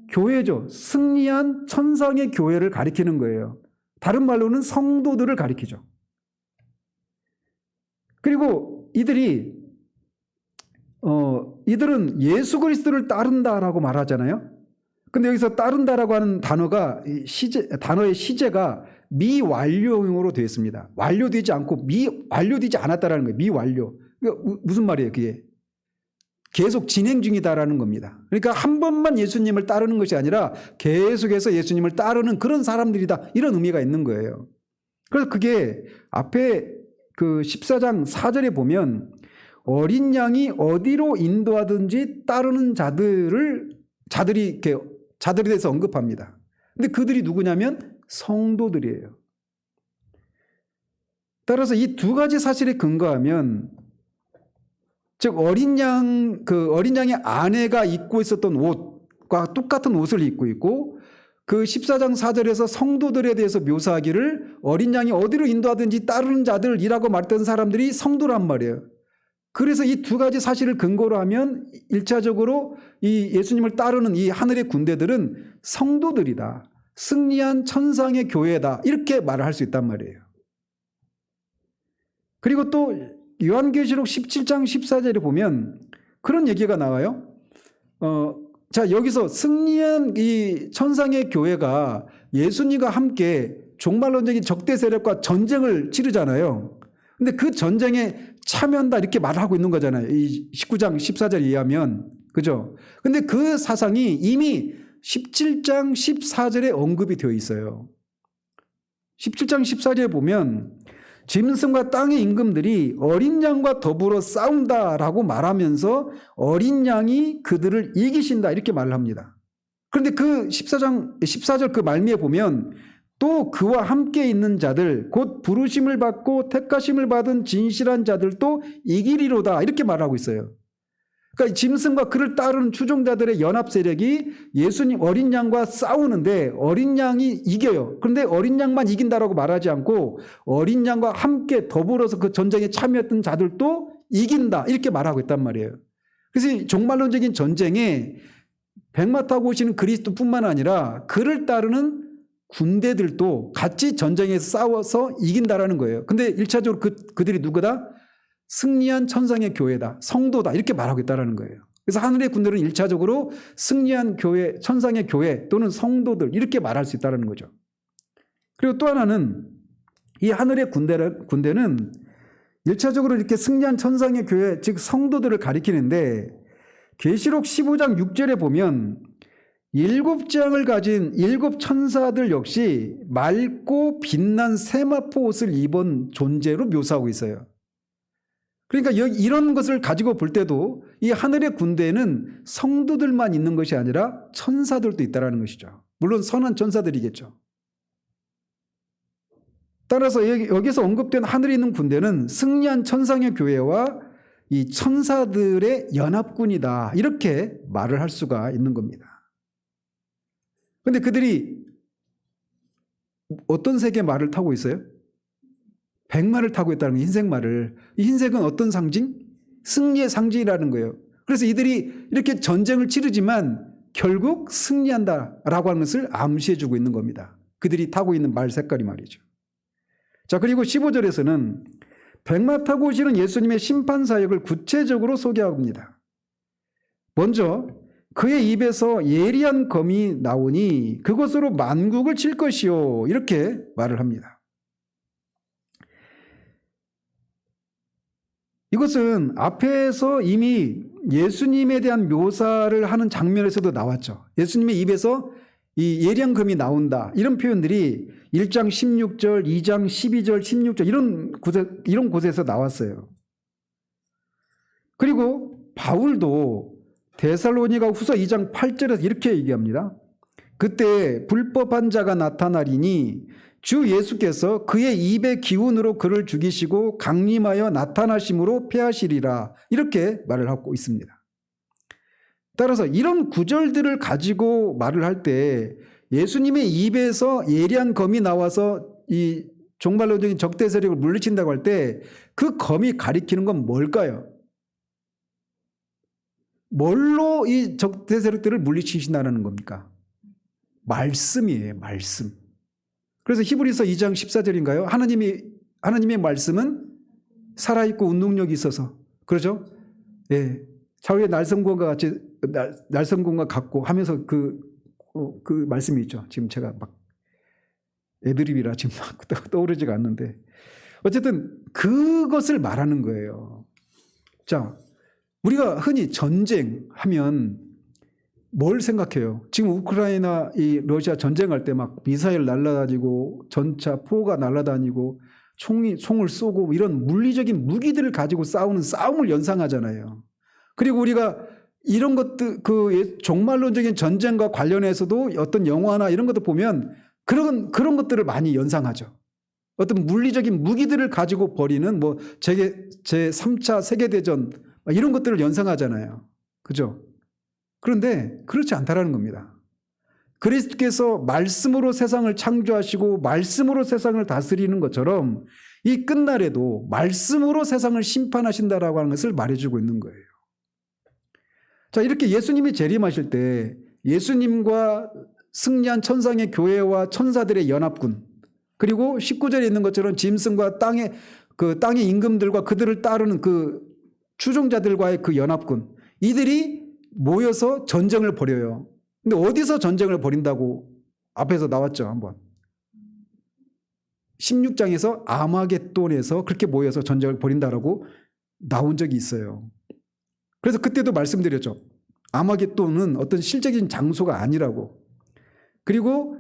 교회죠. 승리한 천상의 교회를 가리키는 거예요. 다른 말로는 성도들을 가리키죠. 그리고 이들은 예수 그리스도를 따른다라고 말하잖아요. 근데 여기서 따른다라고 하는 단어의 시제가 미완료형으로 되어 있습니다. 완료되지 않고 완료되지 않았다라는 거예요. 미완료. 그러니까 무슨 말이에요, 그게? 계속 진행 중이다라는 겁니다. 그러니까 한 번만 예수님을 따르는 것이 아니라 계속해서 예수님을 따르는 그런 사람들이다. 이런 의미가 있는 거예요. 그래서 그게 앞에 그 14장 4절에 보면 어린 양이 어디로 인도하든지 따르는 자들에 대해서 언급합니다. 근데 그들이 누구냐면 성도들이에요. 따라서 이 두 가지 사실에 근거하면 즉 어린 양의 아내가 입고 있었던 옷과 똑같은 옷을 입고 있고 그 14장 4절에서 성도들에 대해서 묘사하기를 어린 양이 어디로 인도하든지 따르는 자들이라고 말했던 사람들이 성도란 말이에요. 그래서 이 두 가지 사실을 근거로 하면 1차적으로 이 예수님을 따르는 이 하늘의 군대들은 성도들이다. 승리한 천상의 교회다. 이렇게 말을 할 수 있단 말이에요. 그리고 또 요한계시록 17장 14절에 보면 그런 얘기가 나와요. 자, 여기서 승리한 이 천상의 교회가 예수님과 함께 종말론적인 적대 세력과 전쟁을 치르잖아요. 근데 그 전쟁에 참여한다 이렇게 말을 하고 있는 거잖아요. 이 19장 14절에 의하면. 그죠? 근데 그 사상이 이미 17장 14절에 언급이 되어 있어요. 17장 14절에 보면 짐승과 땅의 임금들이 어린 양과 더불어 싸운다라고 말하면서 어린 양이 그들을 이기신다 이렇게 말을 합니다. 그런데 그 14절 그 말미에 보면 또 그와 함께 있는 자들 곧 부르심을 받고 택하심을 받은 진실한 자들도 이기리로다 이렇게 말하고 있어요. 그러니까 짐승과 그를 따르는 추종자들의 연합 세력이 예수님 어린 양과 싸우는데 어린 양이 이겨요. 그런데 어린 양만 이긴다라고 말하지 않고 어린 양과 함께 더불어서 그 전쟁에 참여했던 자들도 이긴다 이렇게 말하고 있단 말이에요. 그래서 종말론적인 전쟁에 백마 타고 오시는 그리스도뿐만 아니라 그를 따르는 군대들도 같이 전쟁에서 싸워서 이긴다라는 거예요. 근데 1차적으로 그들이 누구다? 승리한 천상의 교회다. 성도다. 이렇게 말하고 있다는 거예요. 그래서 하늘의 군대는 1차적으로 승리한 교회, 천상의 교회 또는 성도들 이렇게 말할 수 있다는 거죠. 그리고 또 하나는 이 하늘의 군대는 1차적으로 이렇게 승리한 천상의 교회 즉 성도들을 가리키는데 계시록 15장 6절에 보면 7장을 가진 7 천사들 역시 맑고 빛난 세마포 옷을 입은 존재로 묘사하고 있어요. 그러니까 이런 것을 가지고 볼 때도 이 하늘의 군대에는 성도들만 있는 것이 아니라 천사들도 있다는 것이죠. 물론 선한 천사들이겠죠. 따라서 여기서 언급된 하늘에 있는 군대는 승리한 천상의 교회와 이 천사들의 연합군이다. 이렇게 말을 할 수가 있는 겁니다. 그런데 그들이 어떤 색의 말을 타고 있어요? 백마를 타고 있다는 거예요. 흰색 말을. 이 흰색은 어떤 상징? 승리의 상징이라는 거예요. 그래서 이들이 이렇게 전쟁을 치르지만 결국 승리한다라고 하는 것을 암시해주고 있는 겁니다. 그들이 타고 있는 말 색깔이 말이죠. 자, 그리고 15절에서는 백마 타고 오시는 예수님의 심판 사역을 구체적으로 소개합니다. 먼저 그의 입에서 예리한 검이 나오니 그것으로 만국을 칠 것이요 이렇게 말을 합니다. 이것은 앞에서 이미 예수님에 대한 묘사를 하는 장면에서도 나왔죠. 예수님의 입에서 이 예리한 검이 나온다. 이런 표현들이 1장 16절, 2장 12절, 16절 이런 곳에서 나왔어요. 그리고 바울도 데살로니가 후서 2장 8절에서 이렇게 얘기합니다. 그때 불법한 자가 나타나리니 주 예수께서 그의 입의 기운으로 그를 죽이시고 강림하여 나타나심으로 패하시리라 이렇게 말을 하고 있습니다. 따라서 이런 구절들을 가지고 말을 할 때 예수님의 입에서 예리한 검이 나와서 이 종말론적인 적대 세력을 물리친다고 할 때 그 검이 가리키는 건 뭘까요? 뭘로 이 적대 세력들을 물리치신다는 겁니까? 말씀이에요. 말씀. 그래서 히브리서 2장 14절인가요? 하나님의 말씀은 살아있고 운동력이 있어서 그러죠? 예. 자우의 날성공과 같이 날성공과 같고 하면서 그 말씀이 있죠. 지금 제가 막 애드립이라 지금 막 떠오르지가 않는데 어쨌든 그것을 말하는 거예요. 자, 우리가 흔히 전쟁하면 뭘 생각해요? 지금 우크라이나 이 러시아 전쟁할 때 막 미사일 날아다니고 전차 포가 날아다니고 총을 쏘고 이런 물리적인 무기들을 가지고 싸우는 싸움을 연상하잖아요. 그리고 우리가 이런 것들 그 종말론적인 전쟁과 관련해서도 어떤 영화나 이런 것도 보면 그런 것들을 많이 연상하죠. 어떤 물리적인 무기들을 가지고 벌이는 뭐 제3차 세계대전 이런 것들을 연상하잖아요. 그죠? 그런데 그렇지 않다라는 겁니다. 그리스도께서 말씀으로 세상을 창조하시고 말씀으로 세상을 다스리는 것처럼 이 끝날에도 말씀으로 세상을 심판하신다라고 하는 것을 말해주고 있는 거예요. 자, 이렇게 예수님이 재림하실 때 예수님과 승리한 천상의 교회와 천사들의 연합군 그리고 19절에 있는 것처럼 짐승과 땅의 임금들과 그들을 따르는 그 추종자들과의 그 연합군 이들이 모여서 전쟁을 벌여요. 근데 어디서 전쟁을 벌인다고 앞에서 나왔죠, 한번. 16장에서 아마겟돈에서 그렇게 모여서 전쟁을 벌인다라고 나온 적이 있어요. 그래서 그때도 말씀드렸죠. 아마겟돈은 어떤 실제적인 장소가 아니라고. 그리고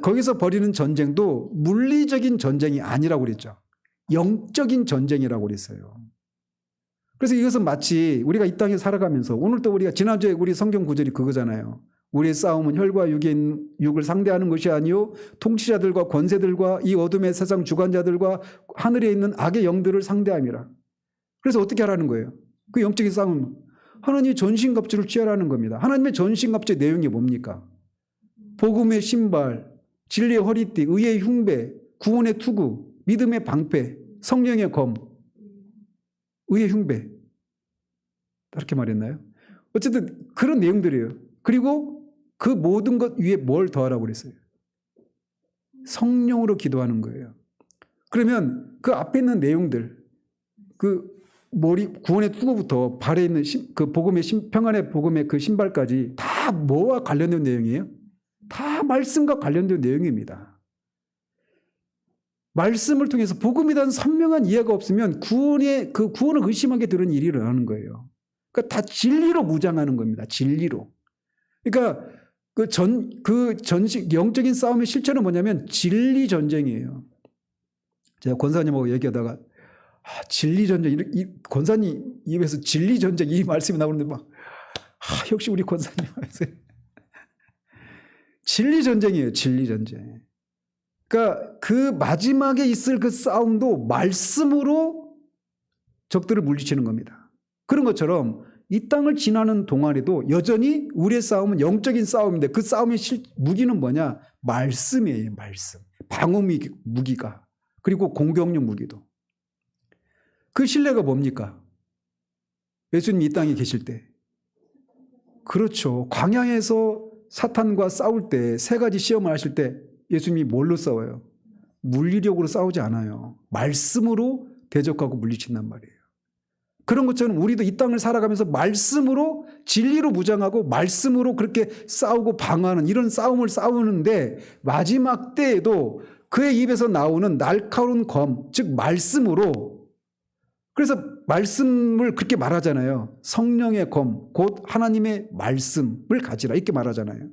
거기서 벌이는 전쟁도 물리적인 전쟁이 아니라고 그랬죠. 영적인 전쟁이라고 그랬어요. 그래서 이것은 마치 우리가 이 땅에 살아가면서 오늘도 우리가 지난주에 우리 성경 구절이 그거잖아요. 우리의 싸움은 혈과 육을 상대하는 것이 아니요 통치자들과 권세들과 이 어둠의 세상 주관자들과 하늘에 있는 악의 영들을 상대함이라. 그래서 어떻게 하라는 거예요? 그 영적인 싸움은 하나님의 전신갑주를 취하라는 겁니다. 하나님의 전신갑주의 내용이 뭡니까? 복음의 신발, 진리의 허리띠, 의의 흉배, 구원의 투구, 믿음의 방패, 성령의 검, 의의 흉배. 이렇게 말했나요? 어쨌든 그런 내용들이에요. 그리고 그 모든 것 위에 뭘 더하라고 그랬어요? 성령으로 기도하는 거예요. 그러면 그 앞에 있는 내용들, 그 머리 구원의 투구부터 발에 있는 그 복음의 평안의 복음의 그 신발까지 다 뭐와 관련된 내용이에요? 다 말씀과 관련된 내용입니다. 말씀을 통해서 복음에 대한 선명한 이해가 없으면 구원을 의심하게 되는 일이 일어나는 거예요. 그러니까 다 진리로 무장하는 겁니다. 진리로. 그러니까 영적인 싸움의 실체는 뭐냐면 진리 전쟁이에요. 제가 권사님하고 얘기하다가 진리 전쟁, 권사님 입에서 진리 전쟁 이 말씀이 나오는데 막 역시 우리 권사님 진리 전쟁이에요. 진리 전쟁. 그러니까 그 마지막에 있을 그 싸움도 말씀으로 적들을 물리치는 겁니다. 그런 것처럼 이 땅을 지나는 동안에도 여전히 우리의 싸움은 영적인 싸움인데 그 싸움의 무기는 뭐냐? 말씀이에요. 말씀. 방어 무기가. 그리고 공격용 무기도. 그 신뢰가 뭡니까? 예수님 이 땅에 계실 때. 그렇죠. 광야에서 사탄과 싸울 때 세 가지 시험을 하실 때 예수님이 뭘로 싸워요? 물리력으로 싸우지 않아요. 말씀으로 대적하고 물리친단 말이에요. 그런 것처럼 우리도 이 땅을 살아가면서 말씀으로 진리로 무장하고 말씀으로 그렇게 싸우고 방어하는 이런 싸움을 싸우는데 마지막 때에도 그의 입에서 나오는 날카로운 검, 즉 말씀으로 그래서 말씀을 그렇게 말하잖아요. 성령의 검, 곧 하나님의 말씀을 가지라 이렇게 말하잖아요.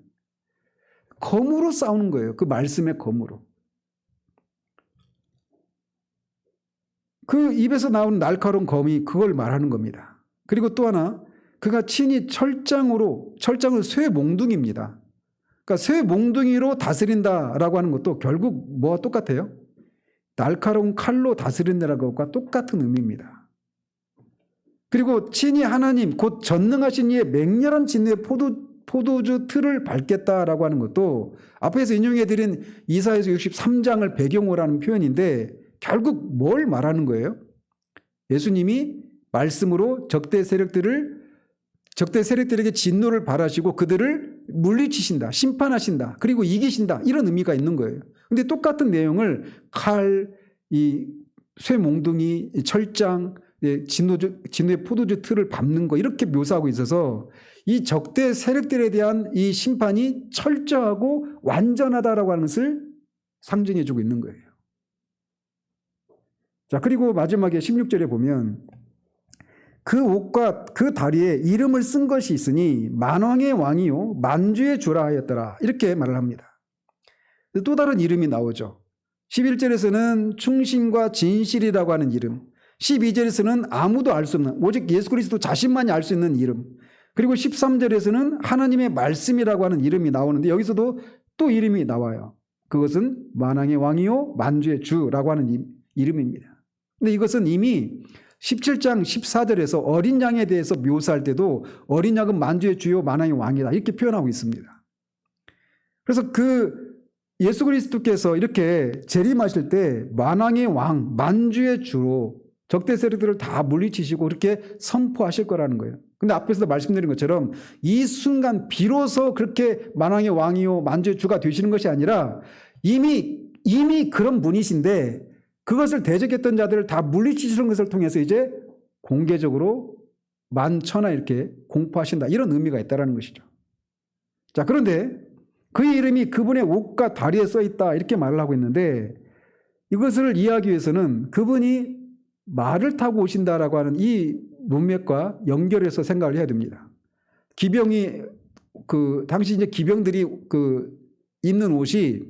검으로 싸우는 거예요. 그 말씀의 검으로. 그 입에서 나오는 날카로운 검이 그걸 말하는 겁니다. 그리고 또 하나 그가 친히 철장은 쇠 몽둥이입니다. 그러니까 쇠 몽둥이로 다스린다라고 하는 것도 결국 뭐와 똑같아요? 날카로운 칼로 다스린다라는 것과 똑같은 의미입니다. 그리고 친히 하나님 곧 전능하신 이의 맹렬한 진노의 포도주 틀을 밟겠다라고 하는 것도 앞에서 인용해드린 이사야서 63장을 배경으로 하는 표현인데 결국 뭘 말하는 거예요? 예수님이 말씀으로 적대 세력들에게 진노를 발하시고 그들을 물리치신다, 심판하신다, 그리고 이기신다 이런 의미가 있는 거예요. 근데 똑같은 내용을 칼, 이 쇠몽둥이, 철장, 진노의 포도주 틀을 밟는 거 이렇게 묘사하고 있어서 이 적대 세력들에 대한 이 심판이 철저하고 완전하다라고 하는 것을 상징해주고 있는 거예요. 자, 그리고 마지막에 16절에 보면 그 옷과 그 다리에 이름을 쓴 것이 있으니 만왕의 왕이요 만주의 주라 하였더라 이렇게 말을 합니다. 또 다른 이름이 나오죠. 11절에서는 충신과 진실이라고 하는 이름, 12절에서는 아무도 알 수 없는 오직 예수 그리스도 자신만이 알 수 있는 이름, 그리고 13절에서는 하나님의 말씀이라고 하는 이름이 나오는데 여기서도 또 이름이 나와요. 그것은 만왕의 왕이요 만주의 주라고 하는 이름입니다. 근데 이것은 이미 17장 14절에서 어린 양에 대해서 묘사할 때도 어린 양은 만주의 주요 만왕의 왕이다 이렇게 표현하고 있습니다. 그래서 그 예수 그리스도께서 이렇게 재림하실 때 만왕의 왕, 만주의 주로 적대 세력들을 다 물리치시고 그렇게 선포하실 거라는 거예요. 근데 앞에서도 말씀드린 것처럼 이 순간 비로소 그렇게 만왕의 왕이요 만주의 주가 되시는 것이 아니라 이미 그런 분이신데 그것을 대적했던 자들을 다 물리치시는 것을 통해서 이제 공개적으로 만천하 이렇게 공포하신다 이런 의미가 있다는 것이죠. 자, 그런데 그의 이름이 그분의 옷과 다리에 써 있다 이렇게 말을 하고 있는데 이것을 이해하기 위해서는 그분이 말을 타고 오신다라고 하는 이 문맥과 연결해서 생각을 해야 됩니다. 기병이 당시 이제 기병들이 입는 옷이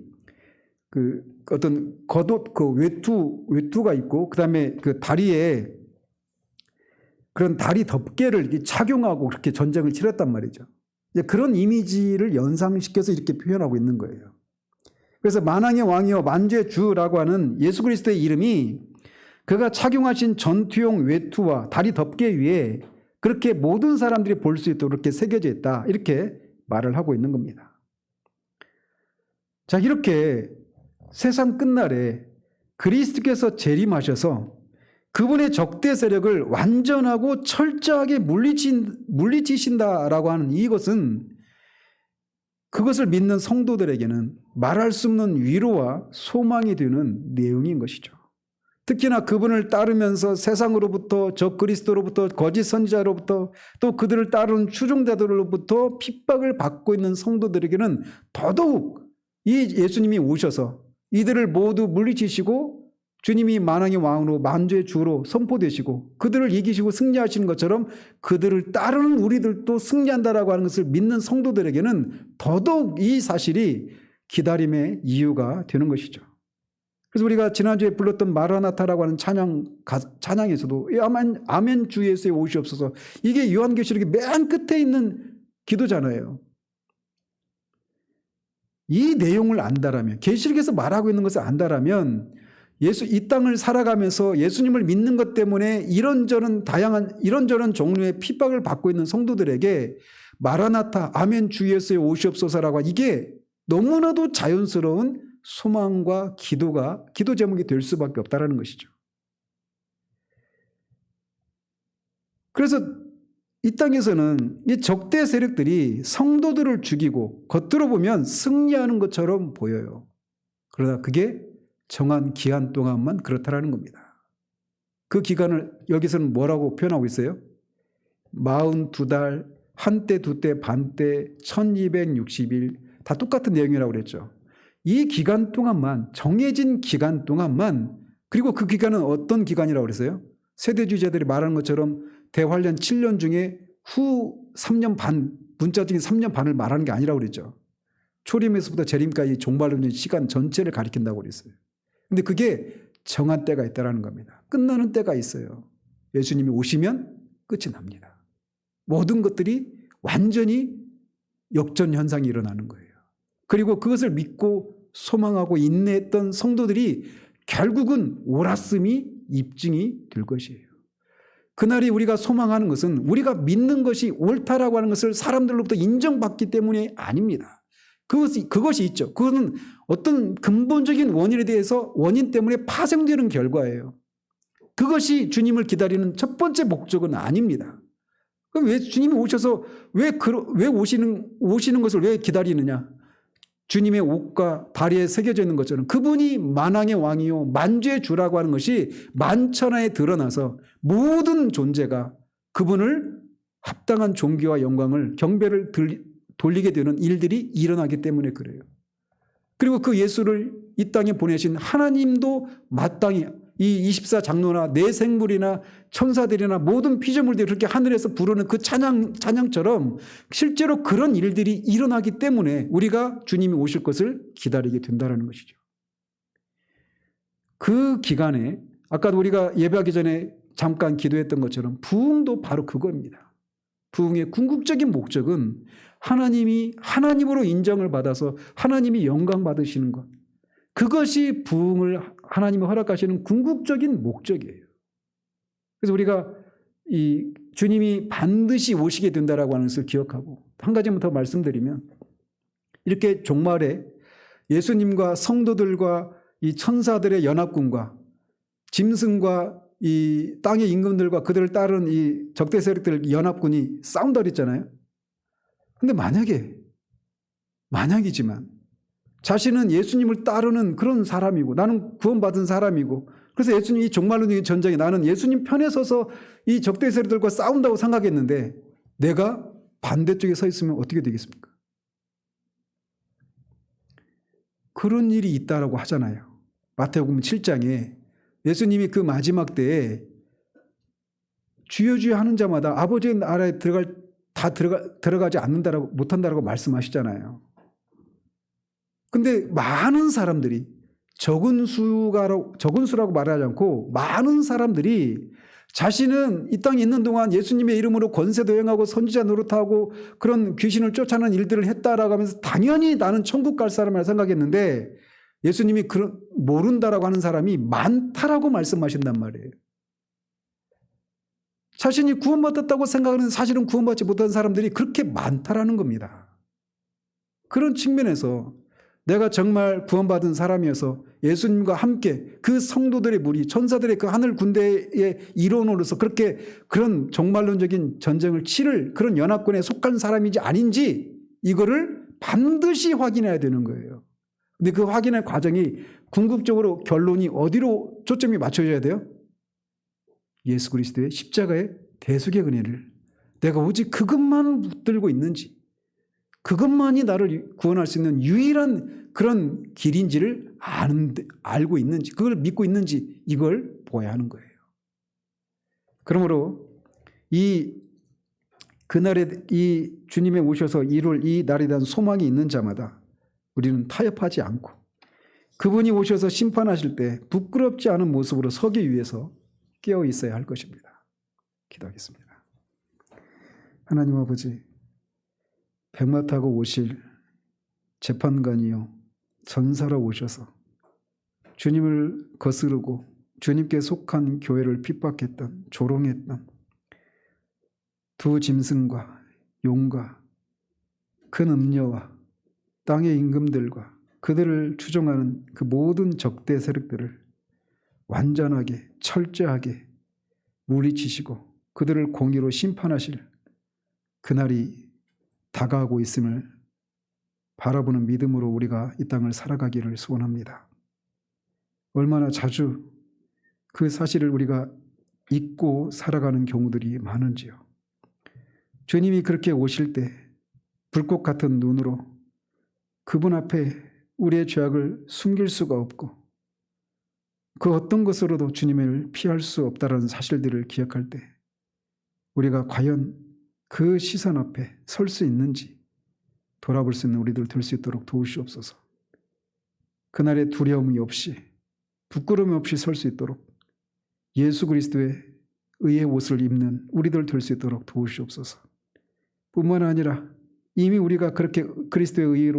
그 어떤 겉옷 그 외투가 있고 그다음에 그 다리에 그런 다리 덮개를 이렇게 착용하고 그렇게 전쟁을 치렀단 말이죠. 그런 이미지를 연상시켜서 이렇게 표현하고 있는 거예요. 그래서 만왕의 왕이요 만주의 주라고 하는 예수 그리스도의 이름이 그가 착용하신 전투용 외투와 다리 덮개 위에 그렇게 모든 사람들이 볼 수 있도록 이렇게 새겨져 있다. 이렇게 말을 하고 있는 겁니다. 자, 이렇게 세상 끝날에 그리스도께서 재림하셔서 그분의 적대 세력을 완전하고 철저하게 물리치신다라고 하는 이것은 그것을 믿는 성도들에게는 말할 수 없는 위로와 소망이 되는 내용인 것이죠. 특히나 그분을 따르면서 세상으로부터 적 그리스도로부터 거짓 선지자로부터 또 그들을 따르는 추종자들로부터 핍박을 받고 있는 성도들에게는 더더욱 이 예수님이 오셔서 이들을 모두 물리치시고 주님이 만왕의 왕으로 만주의 주로 선포되시고 그들을 이기시고 승리하시는 것처럼 그들을 따르는 우리들도 승리한다라고 하는 것을 믿는 성도들에게는 더더욱 이 사실이 기다림의 이유가 되는 것이죠. 그래서 우리가 지난주에 불렀던 마라나타라고 하는 찬양에서도 아멘 주 예수의 오시옵소서, 이게 요한계시록의 맨 끝에 있는 기도잖아요. 이 내용을 안다라면, 계시록에서 말하고 있는 것을 안다라면 이 땅을 살아가면서 예수님을 믿는 것 때문에 이런저런 종류의 핍박을 받고 있는 성도들에게 마라나타 아멘 주 예수의 오시옵소서라고 이게 너무나도 자연스러운 소망과 기도 제목이 될 수밖에 없다라는 것이죠. 그래서 이 땅에서는 이 적대 세력들이 성도들을 죽이고 겉으로 보면 승리하는 것처럼 보여요. 그러나 그게 정한 기한 동안만 그렇다라는 겁니다. 그 기간을 여기서는 뭐라고 표현하고 있어요? 42달, 한때, 두때, 반때, 1260일 다 똑같은 내용이라고 그랬죠. 이 기간 동안만, 정해진 기간 동안만, 그리고 그 기간은 어떤 기간이라고 그랬어요? 세대주의자들이 말하는 것처럼 대환란 7년 중에 후 3년 반, 문자적인 3년 반을 말하는 게 아니라고 그랬죠. 초림에서부터 재림까지 종말론의 시간 전체를 가리킨다고 그랬어요. 근데 그게 정한 때가 있다는 겁니다. 끝나는 때가 있어요. 예수님이 오시면 끝이 납니다. 모든 것들이 완전히 역전 현상이 일어나는 거예요. 그리고 그것을 믿고 소망하고 인내했던 성도들이 결국은 옳았음이 입증이 될 것이에요. 그날이 우리가 소망하는 것은 우리가 믿는 것이 옳다라고 하는 것을 사람들로부터 인정받기 때문이 아닙니다. 그것이 있죠. 그것은 어떤 근본적인 원인 때문에 파생되는 결과예요. 그것이 주님을 기다리는 첫 번째 목적은 아닙니다. 그럼 왜 주님이 오셔서 왜 오시는 것을 왜 기다리느냐? 주님의 옷과 다리에 새겨져 있는 것처럼 그분이 만왕의 왕이요 만주의 주라고 하는 것이 만천하에 드러나서 모든 존재가 그분을 합당한 존귀와 영광을 경배를 돌리게 되는 일들이 일어나기 때문에 그래요. 그리고 그 예수를 이 땅에 보내신 하나님도 마땅히 이 24장로나 내 생물이나 천사들이나 모든 피조물들이 그렇게 하늘에서 부르는 그 찬양처럼 실제로 그런 일들이 일어나기 때문에 우리가 주님이 오실 것을 기다리게 된다는 것이죠. 그 기간에 아까도 우리가 예배하기 전에 잠깐 기도했던 것처럼 부흥도 바로 그겁니다. 부흥의 궁극적인 목적은 하나님이 하나님으로 인정을 받아서 하나님이 영광 받으시는 것, 그것이 부흥을 하나님이 허락하시는 궁극적인 목적이에요. 그래서 우리가 이 주님이 반드시 오시게 된다라고 하는 것을 기억하고 한 가지만 더 말씀드리면, 이렇게 종말에 예수님과 성도들과 이 천사들의 연합군과 짐승과 이 땅의 임금들과 그들을 따르는 이 적대 세력들 연합군이 싸운다 그랬잖아요. 근데 만약이지만 자신은 예수님을 따르는 그런 사람이고 나는 구원받은 사람이고, 그래서 예수님이 종말론의 전쟁에 나는 예수님 편에 서서 이 적대 세력들과 싸운다고 생각했는데 내가 반대쪽에 서 있으면 어떻게 되겠습니까? 그런 일이 있다라고 하잖아요. 마태복음 7장에 예수님이 그 마지막 때에 주여 주여 하는 자마다 아버지의 나라에 들어가지 않는다라고 못한다라고 말씀하시잖아요. 근데 많은 사람들이 적은 수라고 말하지 않고 많은 사람들이 자신은 이 땅에 있는 동안 예수님의 이름으로 권세도 행하고 선지자 노릇하고 그런 귀신을 쫓아내는 일들을 했다라고 하면서 당연히 나는 천국 갈 사람이라 생각했는데 예수님이 모른다라고 하는 사람이 많다라고 말씀하신단 말이에요. 자신이 구원받았다고 생각하는 사실은 구원받지 못한 사람들이 그렇게 많다라는 겁니다. 그런 측면에서 내가 정말 구원받은 사람이어서 예수님과 함께 그 성도들의 무리, 천사들의 그 하늘 군대의 일원으로서 그렇게 그런 종말론적인 전쟁을 치를 그런 연합군에 속한 사람인지 아닌지 이거를 반드시 확인해야 되는 거예요. 근데 그 확인의 과정이 궁극적으로 결론이 어디로 초점이 맞춰져야 돼요? 예수 그리스도의 십자가의 대속의 은혜를 내가 오직 그것만 붙들고 있는지 그것만이 나를 구원할 수 있는 유일한 그런 길인지를 알고 있는지 그걸 믿고 있는지 이걸 보아야 하는 거예요. 그러므로 그날에 이 주님의 오셔서 이룰 이 날에 대한 소망이 있는 자마다 우리는 타협하지 않고 그분이 오셔서 심판하실 때 부끄럽지 않은 모습으로 서기 위해서 깨어 있어야 할 것입니다. 기도하겠습니다. 하나님 아버지, 백마 타고 오실 재판관이요 전사로 오셔서 주님을 거스르고 주님께 속한 교회를 핍박했던 조롱했던 두 짐승과 용과 큰 음녀와 땅의 임금들과 그들을 추종하는 그 모든 적대 세력들을 완전하게 철저하게 물리치시고 그들을 공의로 심판하실 그날이 다가오고 있음을 바라보는 믿음으로 우리가 이 땅을 살아가기를 소원합니다. 얼마나 자주 그 사실을 우리가 잊고 살아가는 경우들이 많은지요. 주님이 그렇게 오실 때 불꽃 같은 눈으로 그분 앞에 우리의 죄악을 숨길 수가 없고 그 어떤 것으로도 주님을 피할 수 없다는 사실들을 기억할 때 우리가 과연 그 시선 앞에 설 수 있는지 돌아볼 수 있는 우리들 될 수 있도록 도우시옵소서. 그날의 두려움이 없이 부끄러움이 없이 설 수 있도록 예수 그리스도의 의의 옷을 입는 우리들 될 수 있도록 도우시옵소서. 뿐만 아니라 이미 우리가 그렇게 그리스도의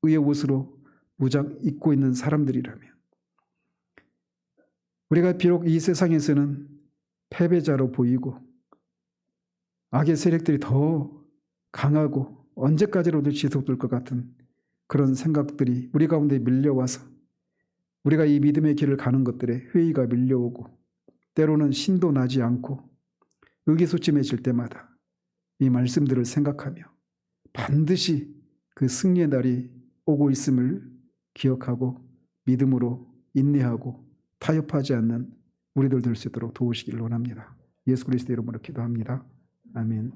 의의 옷으로 무장 입고 있는 사람들이라면 우리가 비록 이 세상에서는 패배자로 보이고 악의 세력들이 더 강하고 언제까지로도 지속될 것 같은 그런 생각들이 우리 가운데 밀려와서 우리가 이 믿음의 길을 가는 것들에 회의가 밀려오고 때로는 신도 나지 않고 의기소침해질 때마다 이 말씀들을 생각하며 반드시 그 승리의 날이 오고 있음을 기억하고 믿음으로 인내하고 타협하지 않는 우리들 될 수 있도록 도우시기를 원합니다. 예수 그리스도 이름으로 기도합니다. 아멘.